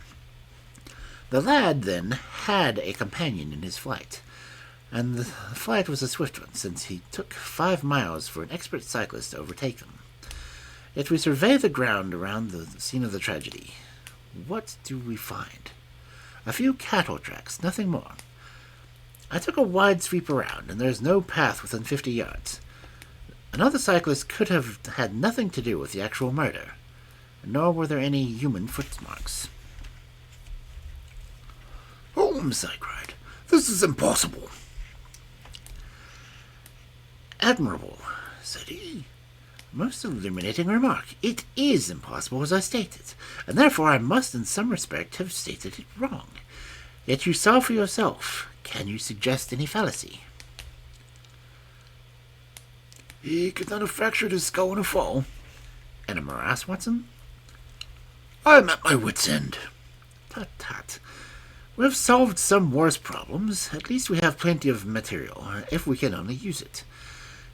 The lad, then, had a companion in his flight, and the flight was a swift one, since he took 5 miles for an expert cyclist to overtake them. Yet we survey the ground around the scene of the tragedy. What do we find? A few cattle tracks, nothing more. I took a wide sweep around, and there is no path within 50 yards. Another cyclist could have had nothing to do with the actual murder, nor were there any human footmarks. Holmes, I cried, this is impossible. Admirable, said he. Most illuminating remark. It is impossible as I stated, and therefore I must in some respect have stated it wrong. Yet you saw for yourself. Can you suggest any fallacy? He could not have fractured his skull in a fall. In a morass, Watson? I am at my wit's end. Tut, tut. We have solved some worse problems. At least we have plenty of material, if we can only use it.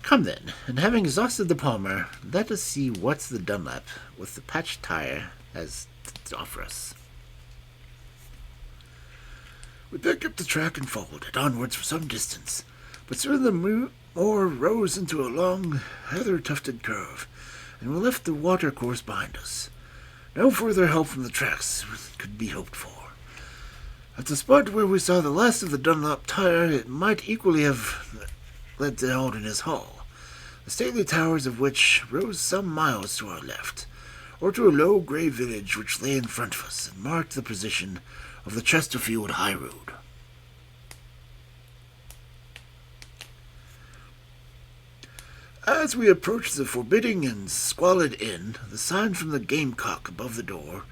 Come then, and having exhausted the Palmer, let us see what the Dunlop with the patched tire has to offer us. We picked up the track and followed it onwards for some distance, but soon the moor rose into a long, heather-tufted curve, and we left the watercourse behind us. No further help from the tracks could be hoped for. At the spot where we saw the last of the Dunlop tire, it might equally have led to Alderneys Hall, the stately towers of which rose some miles to our left, or to a low grey village which lay in front of us and marked the position of the Chesterfield high road. As we approached the forbidding and squalid inn, the sign from the gamecock above the door,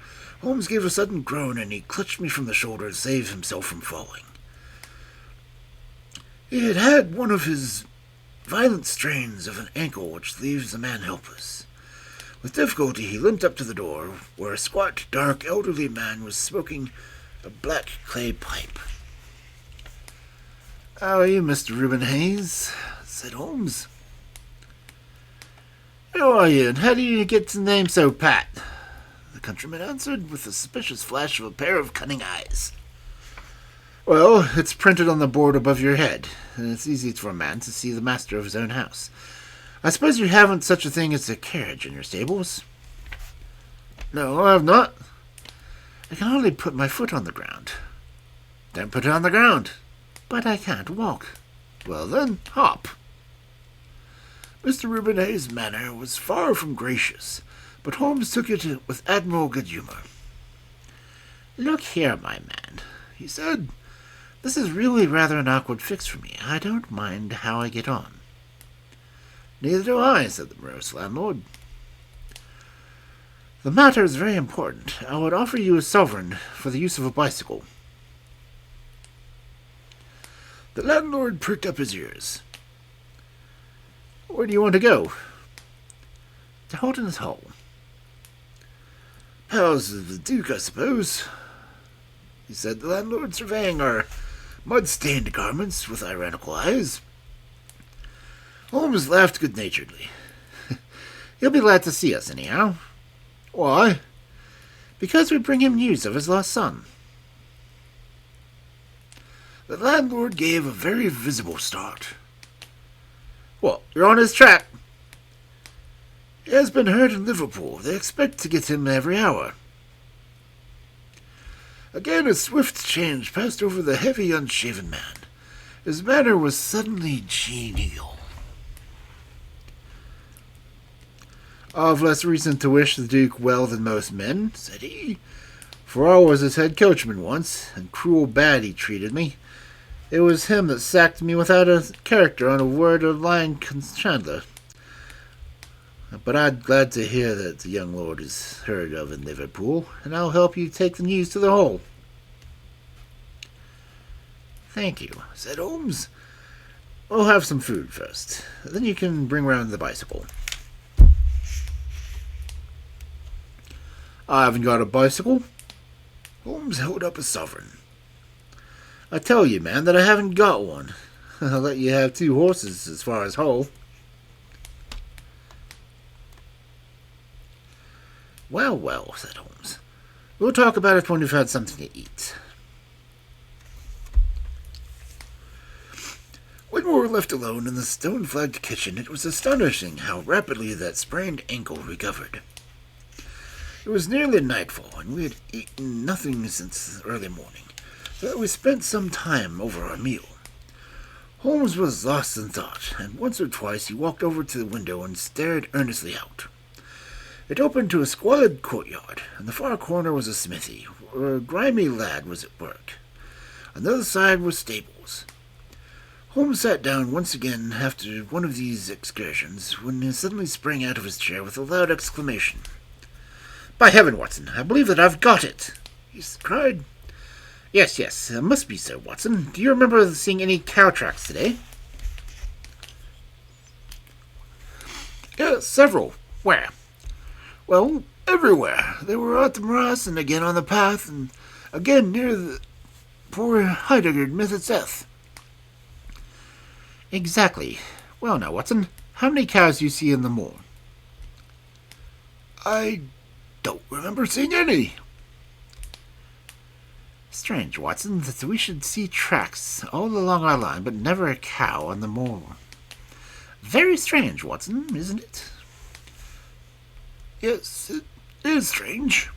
Holmes gave a sudden groan, and he clutched me from the shoulder to save himself from falling. He had had one of his violent strains of an ankle which leaves a man helpless. With difficulty he limped up to the door, where a squat, dark, elderly man was smoking a black clay pipe. "How are you, Mr. Reuben Hayes?" said Holmes. "Who are you, and how do you get the name so pat?" the countryman answered, with a suspicious flash of a pair of cunning eyes. "Well, it's printed on the board above your head, and it's easy for a man to see the master of his own house. I suppose you haven't such a thing as a carriage in your stables?" "No, I have not." "I can hardly put my foot on the ground." "Don't put it on the ground." "But I can't walk." "Well then, hop." Mr. Reuben Hayes' manner was far from gracious, but Holmes took it with admirable good humor. "Look here, my man," he said. "This is really rather an awkward fix for me. I don't mind how I get on." "Neither do I," said the morose landlord. "The matter is very important. I would offer you a sovereign for the use of a bicycle." The landlord pricked up his ears. "Where do you want to go?" "To Holden's Hall." "Pals of the Duke, I suppose," he said, the landlord surveying our mud-stained garments with ironical eyes. Holmes laughed good-naturedly. "He'll be glad to see us, anyhow." "Why?" "Because we bring him news of his lost son." The landlord gave a very visible start. "What, you're on his track?" "He has been heard in Liverpool. They expect to get him every hour." Again a swift change passed over the heavy, unshaven man. His manner was suddenly genial. "I've less reason to wish the Duke well than most men," said he, "for I was his head coachman once, and cruel bad he treated me. It was him that sacked me without a character on a word or line con Chandler. But I'm glad to hear that the young lord is heard of in Liverpool, and I'll help you take the news to the Hall." "Thank you," said Holmes. "We'll have some food first. Then you can bring round the bicycle." "I haven't got a bicycle." Holmes held up a sovereign. "I tell you, man, that I haven't got one. I'll let you have 2 horses as far as Hull." "Well, well," said Holmes. "We'll talk about it when we've had something to eat." When we were left alone in the stone-flagged kitchen, it was astonishing how rapidly that sprained ankle recovered. It was nearly nightfall, and we had eaten nothing since early morning, so that we spent some time over our meal. Holmes was lost in thought, and once or twice he walked over to the window and stared earnestly out. It opened to a squalid courtyard. In the far corner was a smithy, where a grimy lad was at work. On the other side were stables. Holmes sat down once again after one of these excursions, when he suddenly sprang out of his chair with a loud exclamation. "By heaven, Watson, I believe that I've got it!" he cried. Yes, it must be so, Watson. Do you remember seeing any cow tracks today?" "Yes, several." "Where?" "Well, everywhere. They were at the morass and again on the path, and again near the poor Heidegger met its death." "Exactly. Well now, Watson, how many cows do you see in the moor?" "I don't remember seeing any." "Strange, Watson, that we should see tracks all along our line, but never a cow on the moor. Very strange, Watson, isn't it?" "Yes, it is strange."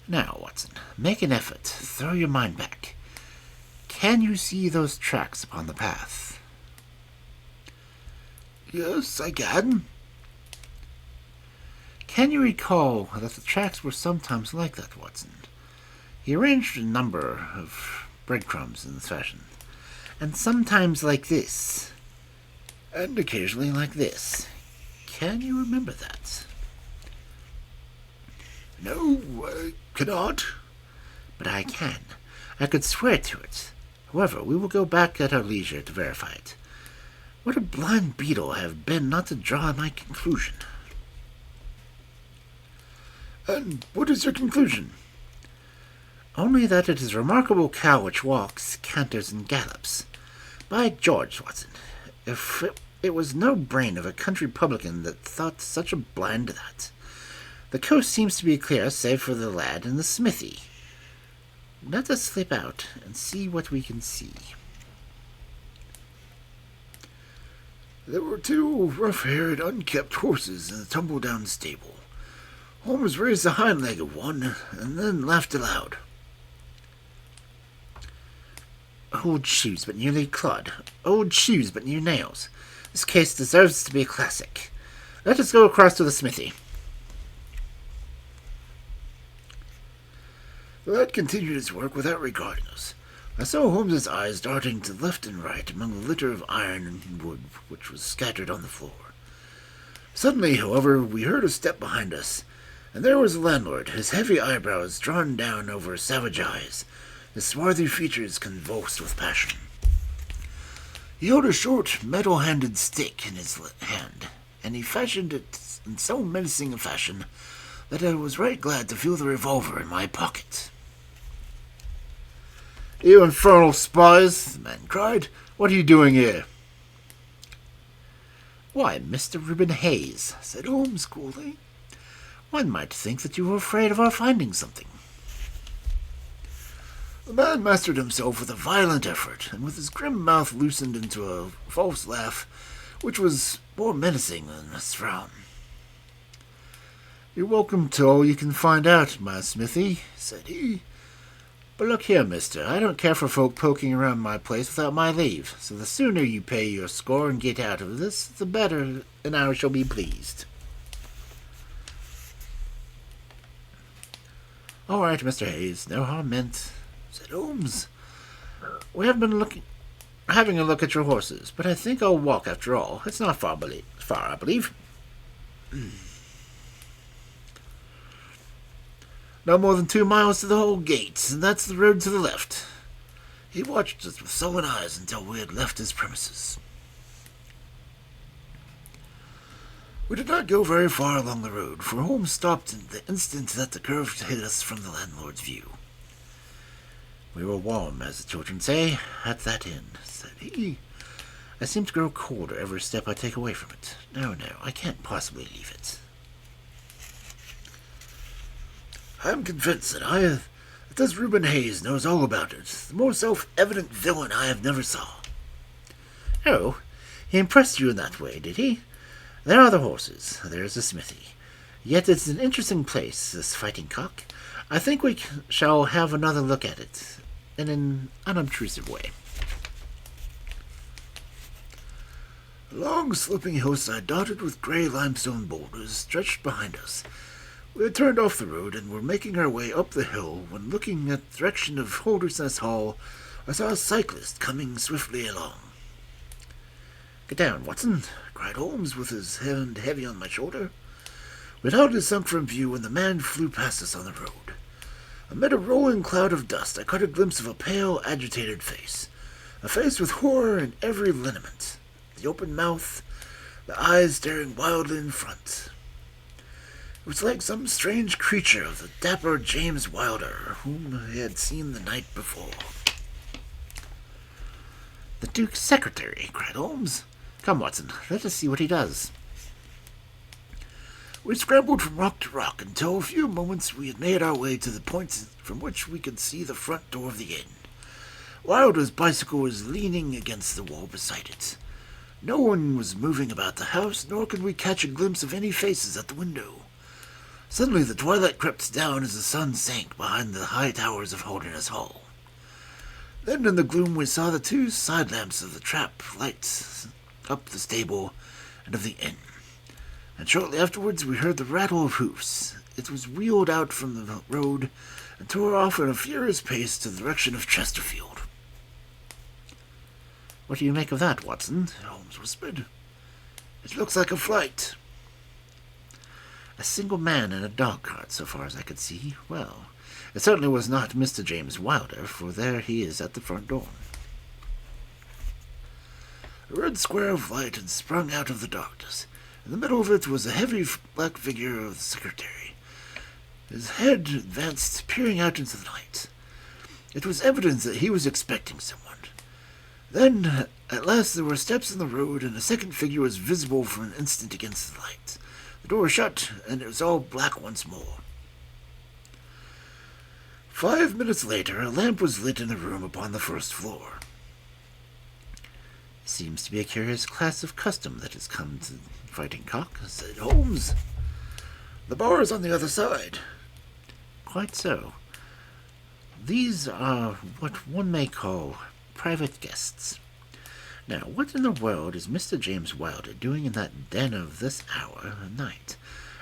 "Now, Watson, make an effort. Throw your mind back. Can you see those tracks upon the path?" "Yes, I can." "Can you recall that the tracks were sometimes like that, Watson?" He arranged a number of breadcrumbs in this fashion. "And sometimes like this. "And occasionally like this." Can you remember that?" "No, I cannot." "But I can. I could swear to it. However, we will go back at our leisure to verify it. What a blind beetle I have been not to draw my conclusion." "And what is your conclusion?" "Only that it is a remarkable cow which walks, canters, and gallops. By George, Watson, if it was no brain of a country publican that thought such a blind that. The coast seems to be clear, save for the lad in the smithy. Let us slip out and see what we can see." There were 2 rough-haired, unkempt horses in the tumble-down stable. Holmes raised the hind leg of one, and then laughed aloud. "Old shoes, but nearly clod. Old shoes, but near nails. This case deserves to be a classic. Let us go across to the smithy." The lad continued his work without regarding us. I saw Holmes's eyes darting to left and right among the litter of iron and wood which was scattered on the floor. Suddenly, however, we heard a step behind us, and there was the landlord, his heavy eyebrows drawn down over his savage eyes, his swarthy features convulsed with passion. He held a short, metal-handled stick in his hand, and he fashioned it in so menacing a fashion that I was right glad to feel the revolver in my pocket. "You infernal spies!" the man cried. "What are you doing here?" "Why, Mr. Reuben Hayes," said Holmes coolly, "one might think that you were afraid of our finding something." The man mastered himself with a violent effort, and with his grim mouth loosened into a false laugh, which was more menacing than a frown. "You're welcome to all you can find out, my smithy," said he. "But look here, mister, I don't care for folk poking around my place without my leave, so the sooner you pay your score and get out of this, the better, and I shall be pleased." "All right, Mr. Hayes, no harm meant," said Holmes. "We have been having a look at your horses, but I think I'll walk after all. It's not far, I believe." "Not more than 2 miles to the whole gate, and that's the road to the left." He watched us with sullen eyes until we had left his premises. We did not go very far along the road, for Holmes stopped in the instant that the curve hid us from the landlord's view. "We were warm, as the children say, at that inn," said he. "I seem to grow colder every step I take away from it. No, I can't possibly leave it." "I am convinced," said I, "that this Reuben Hayes knows all about it. The more self-evident villain I have never saw." "Oh, he impressed you in that way, did he? There are the horses. There's the smithy. Yet it's an interesting place, this Fighting Cock. I think we shall have another look at it, in an unobtrusive way." A long, sloping hillside dotted with grey limestone boulders stretched behind us. We had turned off the road and were making our way up the hill when, looking at the direction of Holderness Hall, I saw a cyclist coming swiftly along. "Get down, Watson," cried Holmes, with his hand heavy on my shoulder. We had hardly sunk from view when the man flew past us on the road. Amid a rolling cloud of dust, I caught a glimpse of a pale, agitated face, a face with horror in every lineament, the open mouth, the eyes staring wildly in front. It was like some strange creature of the dapper James Wilder, whom I had seen the night before. "The Duke's secretary," cried Holmes. "Come, Watson, let us see what he does." We scrambled from rock to rock until in a few moments we had made our way to the point from which we could see the front door of the inn. Wilder's bicycle was leaning against the wall beside it. No one was moving about the house, nor could we catch a glimpse of any faces at the window. Suddenly the twilight crept down as the sun sank behind the high towers of Holderness Hall. Then in the gloom we saw the 2 side lamps of the trap lights up the stable and of the inn, and shortly afterwards we heard the rattle of hoofs. It was wheeled out from the road and tore off at a furious pace to the direction of Chesterfield. "What do you make of that, Watson?" Holmes whispered. "It looks like a flight." "A single man in a dog-cart, so far as I could see. Well, it certainly was not Mr. James Wilder, for there he is at the front door." A red square of light had sprung out of the darkness. In the middle of it was a heavy black figure of the secretary. His head advanced, peering out into the night. It was evident that he was expecting someone. Then, at last, there were steps in the road, and a second figure was visible for an instant against the light. The door shut, and it was all black once more. 5 minutes later, a lamp was lit in the room upon the first floor. "Seems to be a curious class of custom that has come to Fighting Cock," said Holmes. "The bar is on the other side." "Quite so. These are what one may call private guests. Now, what in the world is Mr. James Wilder doing in that den of this hour of night?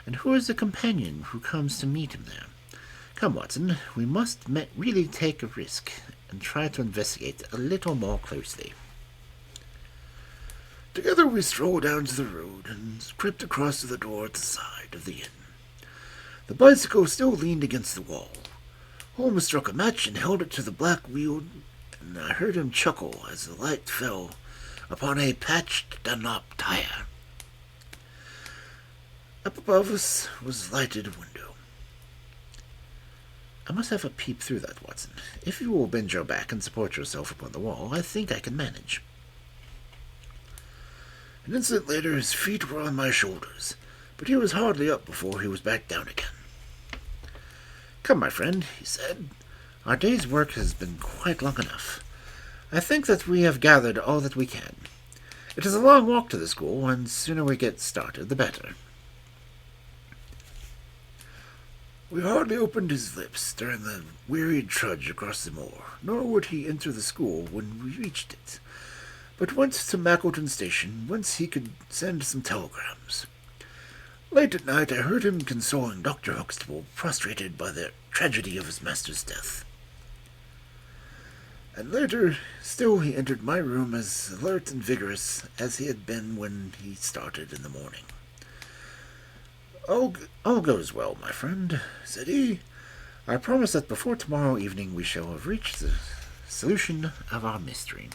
And who is the companion who comes to meet him there? Come, Watson, we must really take a risk and try to investigate a little more closely. Together we strolled down to the road and crept across to the door at the side of the inn. The bicycle still leaned against the wall. Holmes struck a match and held it to the black wheel, and I heard him chuckle as the light fell upon a patched Dunlop tire. Up above us was lighted a window. I must have a peep through that, Watson. If you will bend your back and support yourself upon the wall, I think I can manage. An instant later his feet were on my shoulders, but he was hardly up before he was back down again. Come, my friend, he said. Our day's work has been quite long enough. I think that we have gathered all that we can. It is a long walk to the school, and the sooner we get started, the better. We hardly opened his lips during the wearied trudge across the moor, nor would he enter the school when we reached it, but went to Mackleton Station, whence he could send some telegrams. Late at night I heard him consoling Dr. Huxtable, prostrated by the tragedy of his master's death. And later still he entered my room as alert and vigorous as he had been when he started in the morning. All goes well, my friend, said he. I promise that before tomorrow evening we shall have reached the solution of our mystery.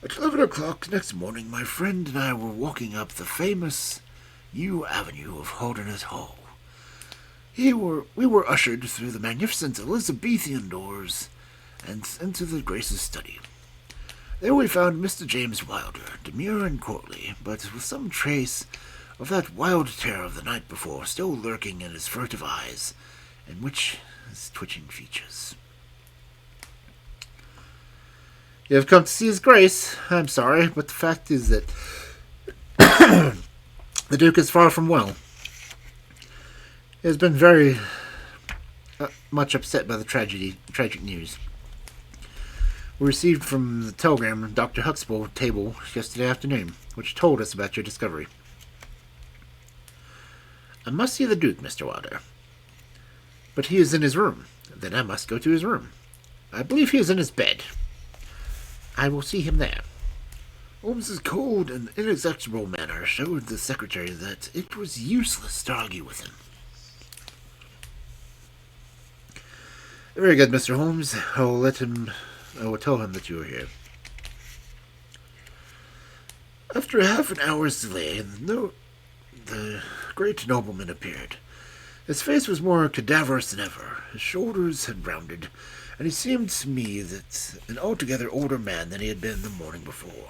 At 11 o'clock next morning, my friend and I were walking up the famous yew avenue of Holderness Hall. We were ushered through the magnificent Elizabethan doors and into the Grace's study. There we found Mr. James Wilder, demure and courtly, but with some trace of that wild terror of the night before still lurking in his furtive eyes, and his twitching features. You have come to see his Grace. I'm sorry, but the fact is that the Duke is far from well. He has been very much upset by the tragic news we received from the telegram on Dr. Huxtable's table yesterday afternoon, which told us about your discovery. I must see the Duke, Mr. Wilder. But he is in his room. Then I must go to his room. I believe he is in his bed. I will see him there. Holmes's cold and inexorable manner showed the secretary that it was useless to argue with him. Very good, Mr. Holmes. I will tell him that you are here. After half an hour's delay, the great nobleman appeared. His face was more cadaverous than ever. His shoulders had rounded, and he seemed to me that an altogether older man than he had been the morning before.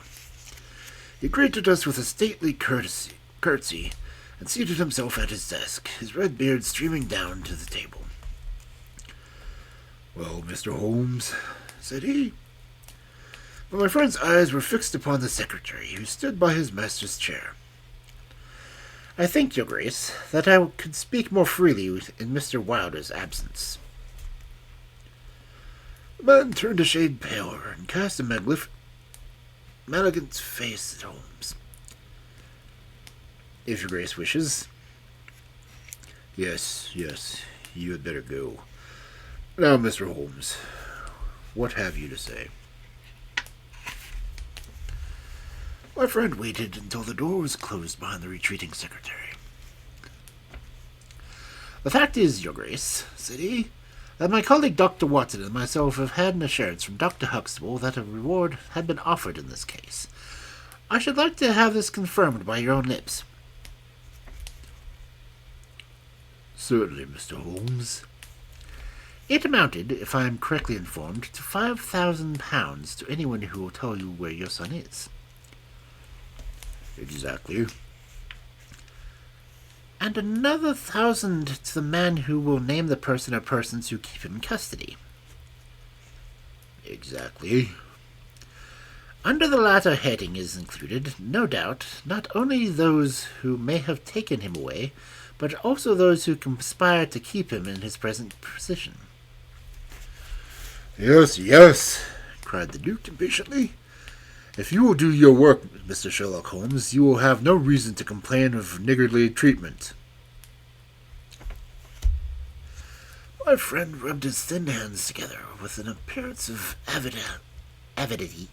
He greeted us with a stately curtsy, and seated himself at his desk, his red beard streaming down to the table. "Well, Mr. Holmes," said he. But my friend's eyes were fixed upon the secretary, who stood by his master's chair. I think, Your Grace, that I could speak more freely in Mr. Wilder's absence. The man turned a shade paler and cast a malignant face at Holmes. If Your Grace wishes. Yes, you had better go. Now, Mr. Holmes, what have you to say? My friend waited until the door was closed behind the retreating secretary. The fact is, Your Grace, said he, that my colleague Dr. Watson and myself have had an assurance from Dr. Huxtable that a reward had been offered in this case. I should like to have this confirmed by your own lips. Certainly, Mr. Holmes. It amounted, if I am correctly informed, to £5,000 to anyone who will tell you where your son is. Exactly. And another 1,000 to the man who will name the person or persons who keep him in custody. Exactly. Under the latter heading is included, no doubt, not only those who may have taken him away, but also those who conspire to keep him in his present position. Yes, cried the Duke impatiently. If you will do your work, Mr. Sherlock Holmes, you will have no reason to complain of niggardly treatment. My friend rubbed his thin hands together with an appearance of avidity,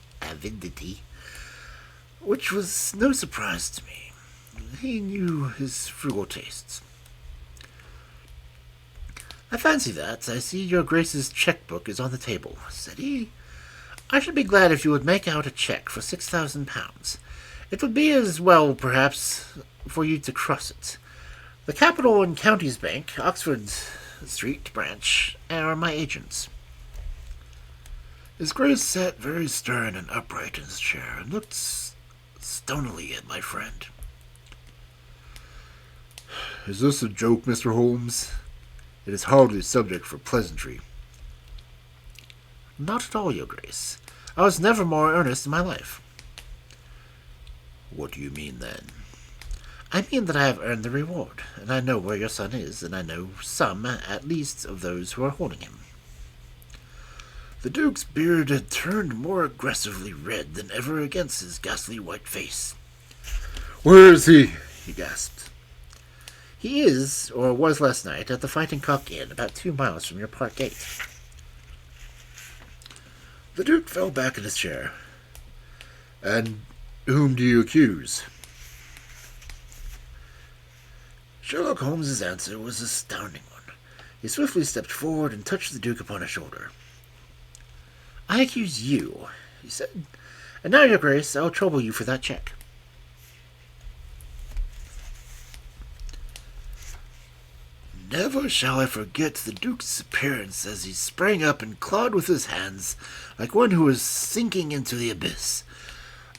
which was no surprise to me. He knew his frugal tastes. "I fancy that. I see your Grace's cheque-book is on the table," said he. "I should be glad if you would make out a cheque for £6,000. It would be as well, perhaps, for you to cross it. The Capital and Counties Bank, Oxford Street branch, are my agents." His Grace sat very stern and upright in his chair and looked stonily at my friend. "Is this a joke, Mr. Holmes? It is hardly subject for pleasantry." "Not at all, your Grace. I was never more earnest in my life." "What do you mean, then?" "I mean that I have earned the reward, and I know where your son is, and I know some, at least, of those who are holding him." The Duke's beard had turned more aggressively red than ever against his ghastly white face. "Where is he?" he gasped. "He is, or was last night, at the Fighting Cock Inn, about 2 miles from your park gate." The Duke fell back in his chair. "And whom do you accuse?" Sherlock Holmes's answer was an astounding one. He swiftly stepped forward and touched the Duke upon his shoulder. "I accuse you," he said. "And now, your Grace, I'll trouble you for that cheque." Never shall I forget the Duke's appearance as he sprang up and clawed with his hands like one who was sinking into the abyss.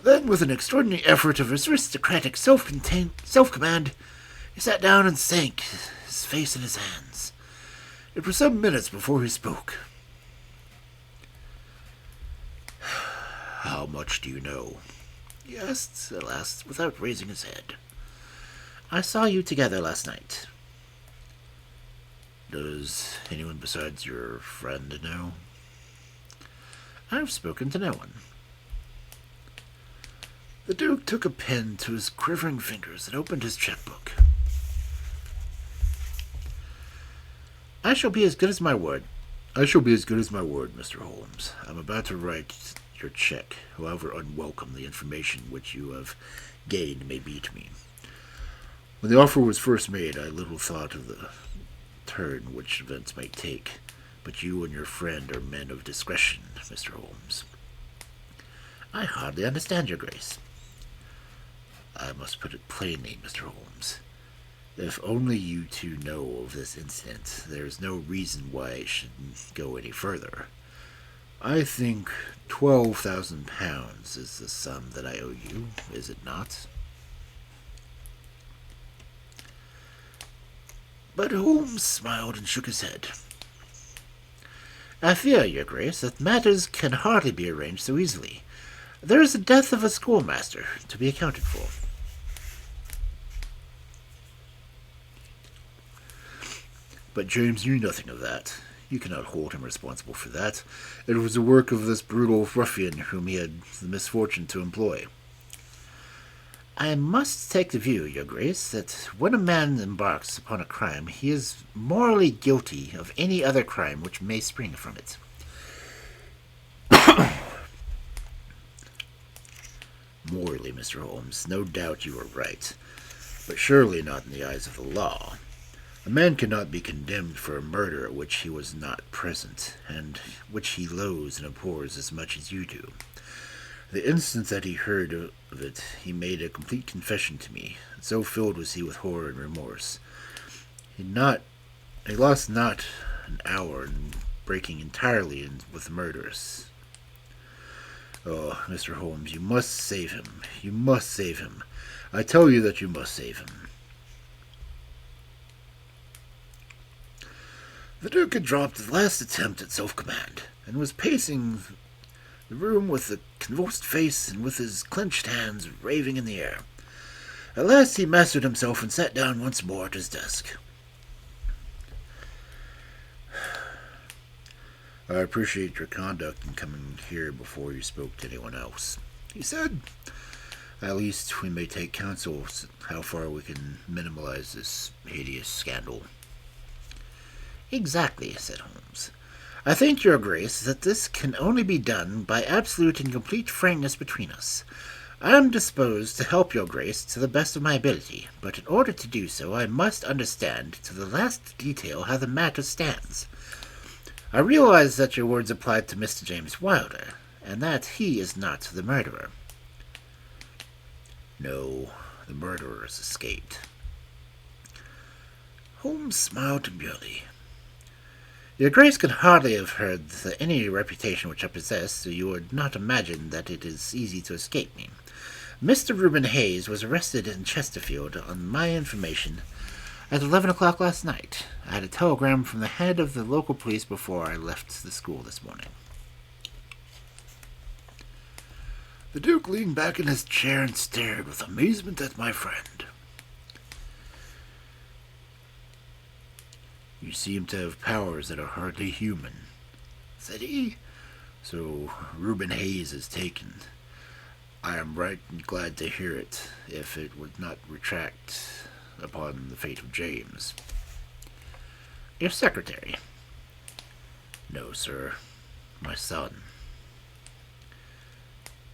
Then, with an extraordinary effort of his aristocratic self-command, he sat down and sank, his face in his hands. It was some minutes before he spoke. "How much do you know?" he asked at last, without raising his head. "I saw you together last night." "Does anyone besides your friend know?" "I have spoken to no one." The Duke took a pen to his quivering fingers and opened his checkbook. "I shall be as good as my word." "I shall be as good as my word, Mr. Holmes. I'm about to write your cheque, however unwelcome the information which you have gained may be to me. When the offer was first made, I little thought of the turn which events might take, but you and your friend are men of discretion, Mr. Holmes." "I hardly understand, your Grace." "I must put it plainly, Mr. Holmes. If only you two know of this incident, there is no reason why it shouldn't go any further. I think £12,000 is the sum that I owe you, is it not?" But Holmes smiled and shook his head. "I fear, your Grace, that matters can hardly be arranged so easily. There is the death of a schoolmaster to be accounted for." "But James knew nothing of that. You cannot hold him responsible for that. It was the work of this brutal ruffian whom he had the misfortune to employ." "I must take the view, your Grace, that when a man embarks upon a crime, he is morally guilty of any other crime which may spring from it." "Morally, Mr. Holmes, no doubt you are right, but surely not in the eyes of the law. A man cannot be condemned for a murder at which he was not present, and which he loathes and abhors as much as you do. The instant that he heard of it, he made a complete confession to me, and so filled was he with horror and remorse. He lost not an hour in breaking entirely in with the murderers. Oh, Mr. Holmes, you must save him. You must save him. I tell you that you must save him." The Duke had dropped the last attempt at self-command, and was pacing the room with a convulsed face and with his clenched hands raving in the air. At last he mastered himself and sat down once more at his desk. "I appreciate your conduct in coming here before you spoke to anyone else," he said. "At least we may take counsel how far we can minimize this hideous scandal." Exactly, said Holmes. I think, Your Grace, that this can only be done by absolute and complete frankness between us. I am disposed to help Your Grace to the best of my ability, but in order to do so I must understand to the last detail how the matter stands. I realize that your words applied to Mr. James Wilder, and that he is not the murderer. No, the murderer has escaped. Holmes smiled demurely. Your Grace could hardly have heard any reputation which I possess, so you would not imagine that it is easy to escape me. Mr. Reuben Hayes was arrested in Chesterfield on my information at 11 o'clock last night. I had a telegram from the head of the local police before I left the school this morning. The Duke leaned back in his chair and stared with amazement at my friend. You seem to have powers that are hardly human, said he. So Reuben Hayes is taken. I am right and glad to hear it, if it would not retract upon the fate of James. Your secretary? No, sir. My son.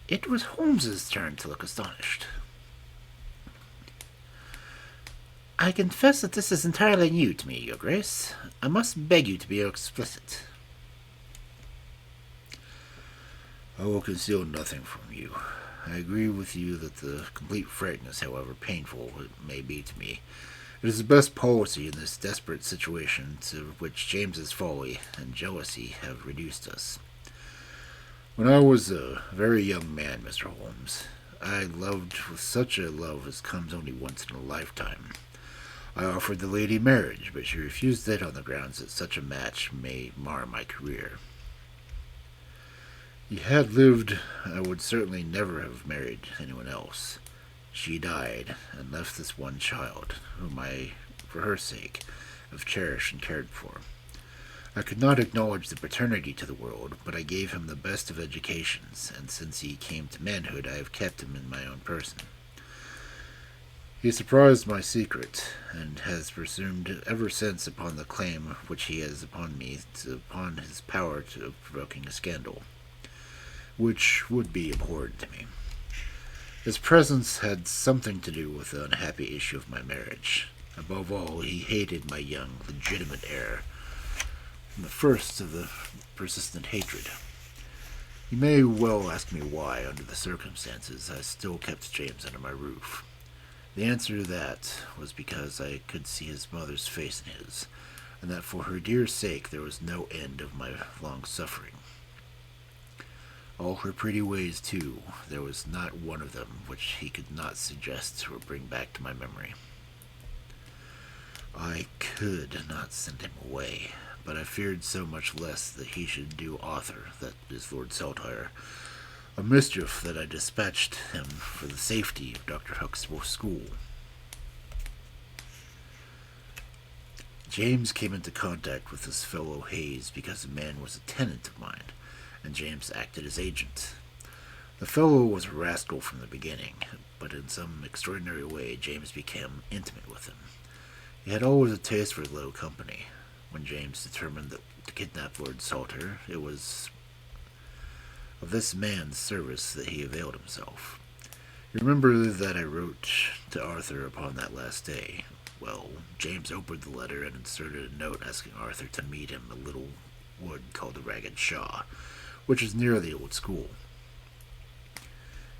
It was Holmes's turn to look astonished. I confess that this is entirely new to me, Your Grace. I must beg you to be explicit. I will conceal nothing from you. I agree with you that the complete frankness, however painful it may be to me, it is the best policy in this desperate situation to which James's folly and jealousy have reduced us. When I was a very young man, Mr. Holmes, I loved with such a love as comes only once in a lifetime. I offered the lady marriage, but she refused it on the grounds that such a match may mar my career. He had lived, I would certainly never have married anyone else. She died, and left this one child, whom I, for her sake, have cherished and cared for. I could not acknowledge the paternity to the world, but I gave him the best of educations, and since he came to manhood I have kept him in my own person. He surprised my secret, and has presumed ever since upon the claim which he has upon me, upon his power of provoking a scandal, which would be abhorrent to me. His presence had something to do with the unhappy issue of my marriage. Above all, he hated my young, legitimate heir, from the first of the persistent hatred. You may well ask me why, under the circumstances, I still kept James under my roof. The answer to that was because I could see his mother's face in his, and that for her dear sake there was no end of my long suffering. All her pretty ways, too, there was not one of them which he could not suggest or bring back to my memory. I could not send him away, but I feared so much less that he should do Arthur, that is Lord Saltire, a mischief that I dispatched him for the safety of Dr. Huxtable's school. James came into contact with this fellow Hayes because the man was a tenant of mine, and James acted as agent. The fellow was a rascal from the beginning, but in some extraordinary way James became intimate with him. He had always a taste for low company. When James determined to kidnap Lord Salter, it was of this man's service that he availed himself. You remember that I wrote to Arthur upon that last day. Well, James opened the letter and inserted a note asking Arthur to meet him in a little wood called the Ragged Shaw, which is near the old school.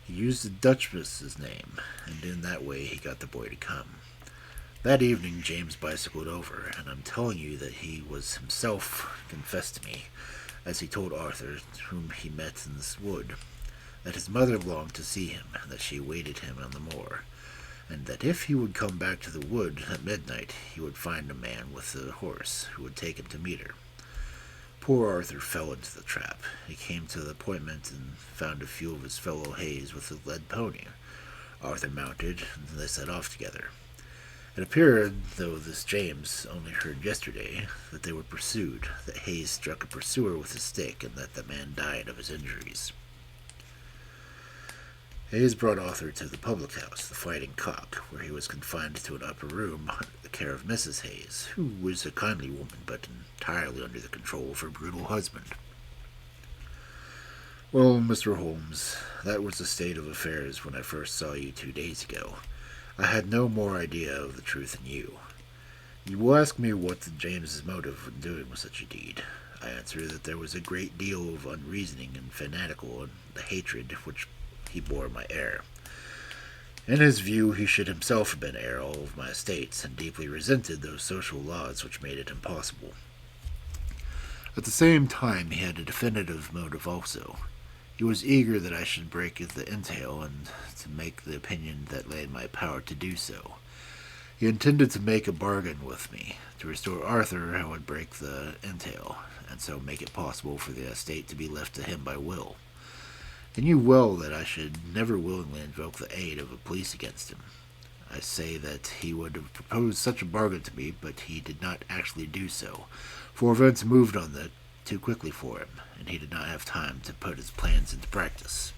He used the Duchess's name, and in that way he got the boy to come. That evening James bicycled over, and I'm telling you that he was himself confessed to me, as he told Arthur, whom he met in this wood, that his mother longed to see him, and that she awaited him on the moor, and that if he would come back to the wood at midnight he would find a man with a horse who would take him to meet her. Poor Arthur fell into the trap. He came to the appointment and found a few of his fellow Hayes with a led pony. Arthur mounted, and they set off together. It appeared, though this James only heard yesterday, that they were pursued, that Hayes struck a pursuer with a stick, and that the man died of his injuries. Hayes brought Arthur to the public house, the Fighting Cock, where he was confined to an upper room under the care of Mrs. Hayes, who was a kindly woman but entirely under the control of her brutal husband. Well, Mr. Holmes, that was the state of affairs when I first saw you 2 days ago. I had no more idea of the truth than you. You will ask me what James's motive in doing such a deed. I answer that there was a great deal of unreasoning and fanatical in the hatred which he bore my heir. In his view, he should himself have been heir all of my estates, and deeply resented those social laws which made it impossible. At the same time, he had a definitive motive also. He was eager that I should break the entail, and to make the opinion that lay in my power to do so. He intended to make a bargain with me. To restore Arthur, I would break the entail, and so make it possible for the estate to be left to him by will. He knew well that I should never willingly invoke the aid of the police against him. I say that he would have proposed such a bargain to me, but he did not actually do so, for events moved on too quickly for him, and he did not have time to put his plans into practice.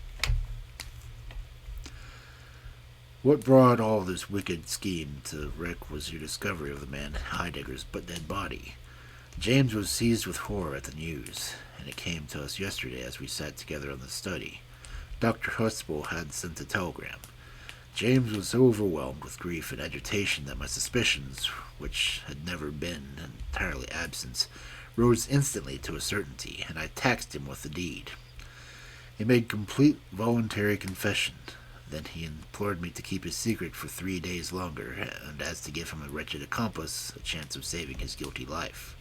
What brought all this wicked scheme to wreck was your discovery of the man Heidegger's but dead body. James was seized with horror at the news, and it came to us yesterday as we sat together in the study. Dr. Huxtable had sent a telegram. James was so overwhelmed with grief and agitation that my suspicions, which had never been entirely absent, rose instantly to a certainty, and I taxed him with the deed. He made complete voluntary confession. Then he implored me to keep his secret for 3 days longer, and as to give him a wretched accomplice a chance of saving his guilty life.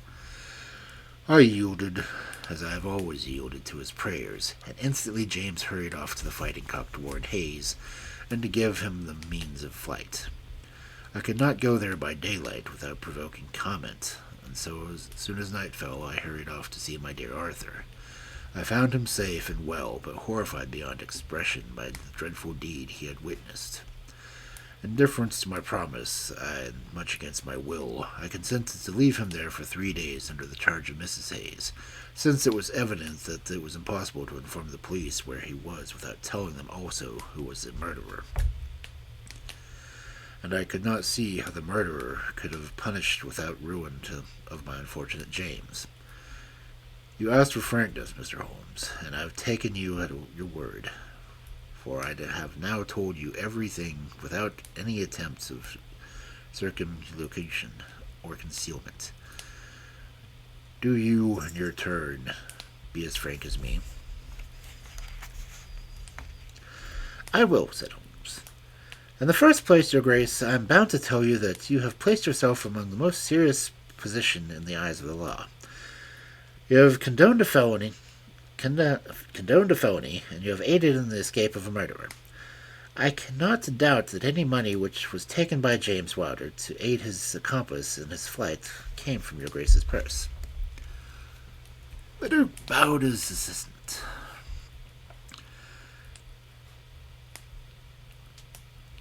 I yielded, as I have always yielded to his prayers, and instantly James hurried off to the Fighting Cock to warn Hayes, and to give him the means of flight. I could not go there by daylight without provoking comment, and so as soon as night fell I hurried off to see my dear Arthur. I found him safe and well, but horrified beyond expression by the dreadful deed he had witnessed. In deference to my promise, and much against my will, I consented to leave him there for 3 days under the charge of Mrs. Hayes, since it was evident that it was impossible to inform the police where he was without telling them also who was the murderer. And I could not see how the murderer could have punished without ruin of my unfortunate James. You asked for frankness, Mr. Holmes, and I have taken you at your word, for I have now told you everything without any attempts of circumlocution or concealment. Do you, in your turn, be as frank as me? I will, said Holmes. In the first place, Your Grace, I am bound to tell you that you have placed yourself among the most serious position in the eyes of the law. You have condoned a felony, and you have aided in the escape of a murderer. I cannot doubt that any money which was taken by James Wilder to aid his accomplice in his flight came from your Grace's purse. The Duke bowed his assistant.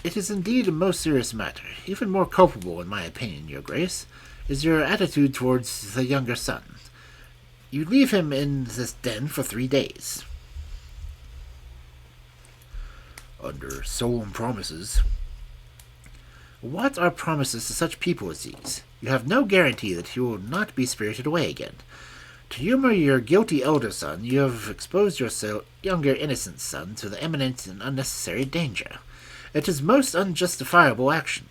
It is indeed a most serious matter. Even more culpable, in my opinion, Your Grace, is your attitude towards the younger son. You leave him in this den for 3 days. Under solemn promises. What are promises to such people as these? You have no guarantee that he will not be spirited away again. To humor your guilty elder son, you have exposed your younger innocent son to the imminent and unnecessary danger. It is most unjustifiable action.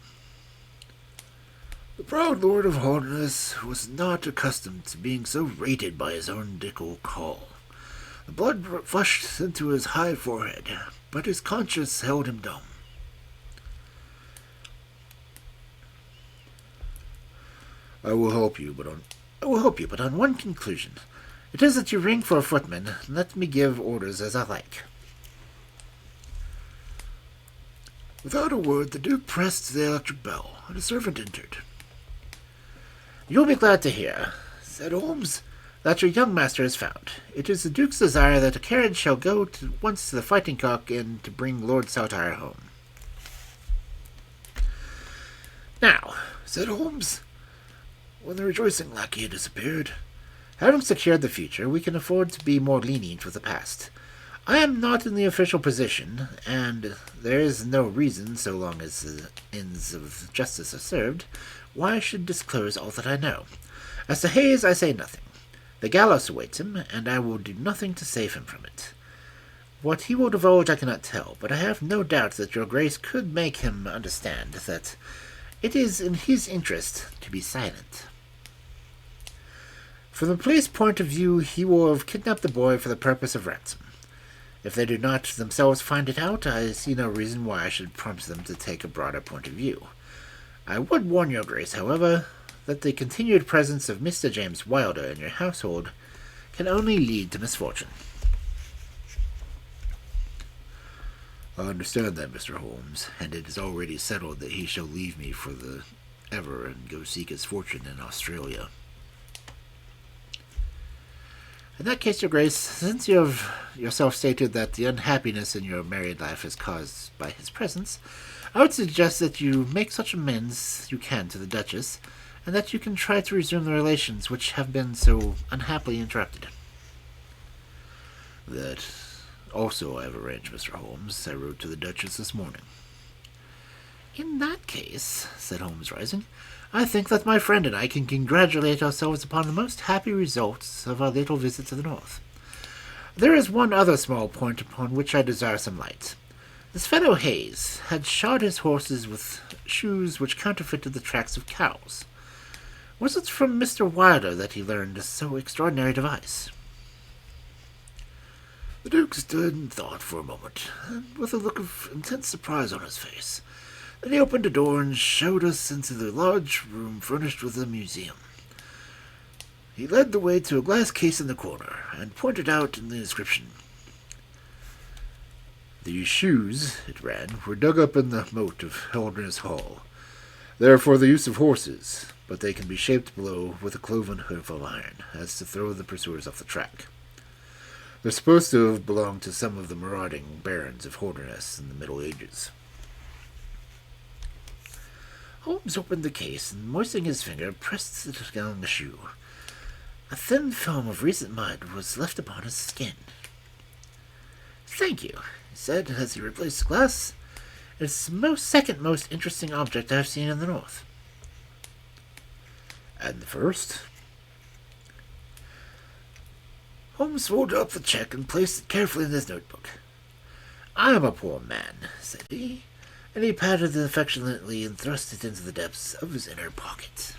The proud Lord of Holderness was not accustomed to being so rated by his own Dickle call. The blood flushed into his high forehead, but his conscience held him dumb. I will help you, but on one conclusion. It is that you ring for a footman, and let me give orders as I like. Without a word, the Duke pressed the electric bell, and a servant entered. You will be glad to hear, said Holmes, that your young master is found. It is the Duke's desire that a carriage shall go once to the Fighting Cock and to bring Lord Saltire home. Now, said Holmes, when the rejoicing lackey had disappeared, having secured the future, we can afford to be more lenient with the past. I am not in the official position, and there is no reason, so long as the ends of justice are served, why I should disclose all that I know. As to Hayes, I say nothing. The gallows awaits him, and I will do nothing to save him from it. What he will divulge I cannot tell, but I have no doubt that your grace could make him understand that it is in his interest to be silent. From the police point of view, he will have kidnapped the boy for the purpose of ransom. If they do not themselves find it out, I see no reason why I should prompt them to take a broader point of view. I would warn your grace, however, that the continued presence of Mr. James Wilder in your household can only lead to misfortune. I understand that, Mr. Holmes, and it is already settled that he shall leave me for the ever and go seek his fortune in Australia. In that case, your grace, since you have yourself stated that the unhappiness in your married life is caused by his presence, I would suggest that you make such amends you can to the Duchess, and that you can try to resume the relations which have been so unhappily interrupted. That also I have arranged, Mr. Holmes. I wrote to the Duchess this morning. In that case, said Holmes, rising, I think that my friend and I can congratulate ourselves upon the most happy results of our little visit to the north. There is one other small point upon which I desire some light. This fellow Hayes had shod his horses with shoes which counterfeited the tracks of cows. Was it from Mr. Wilder that he learned so extraordinary a device? The Duke stood and thought for a moment, with a look of intense surprise on his face. Then he opened a door and showed us into the large room furnished with a museum. He led the way to a glass case in the corner, and pointed out in the inscription. "These shoes," it ran, "were dug up in the moat of Holderness Hall. They are for the use of horses, but they can be shaped below with a cloven hoof of iron, as to throw the pursuers off the track. They're supposed to have belonged to some of the marauding barons of Holderness in the Middle Ages." Holmes opened the case, and moistening his finger, pressed it down the shoe. A thin film of recent mud was left upon his skin. "Thank you," he said, as he replaced the glass. "It's the second most interesting object I have seen in the north." "And the first?" Holmes folded up the check and placed it carefully in his notebook. "I am a poor man," said he, and he patted it affectionately and thrust it into the depths of his inner pocket.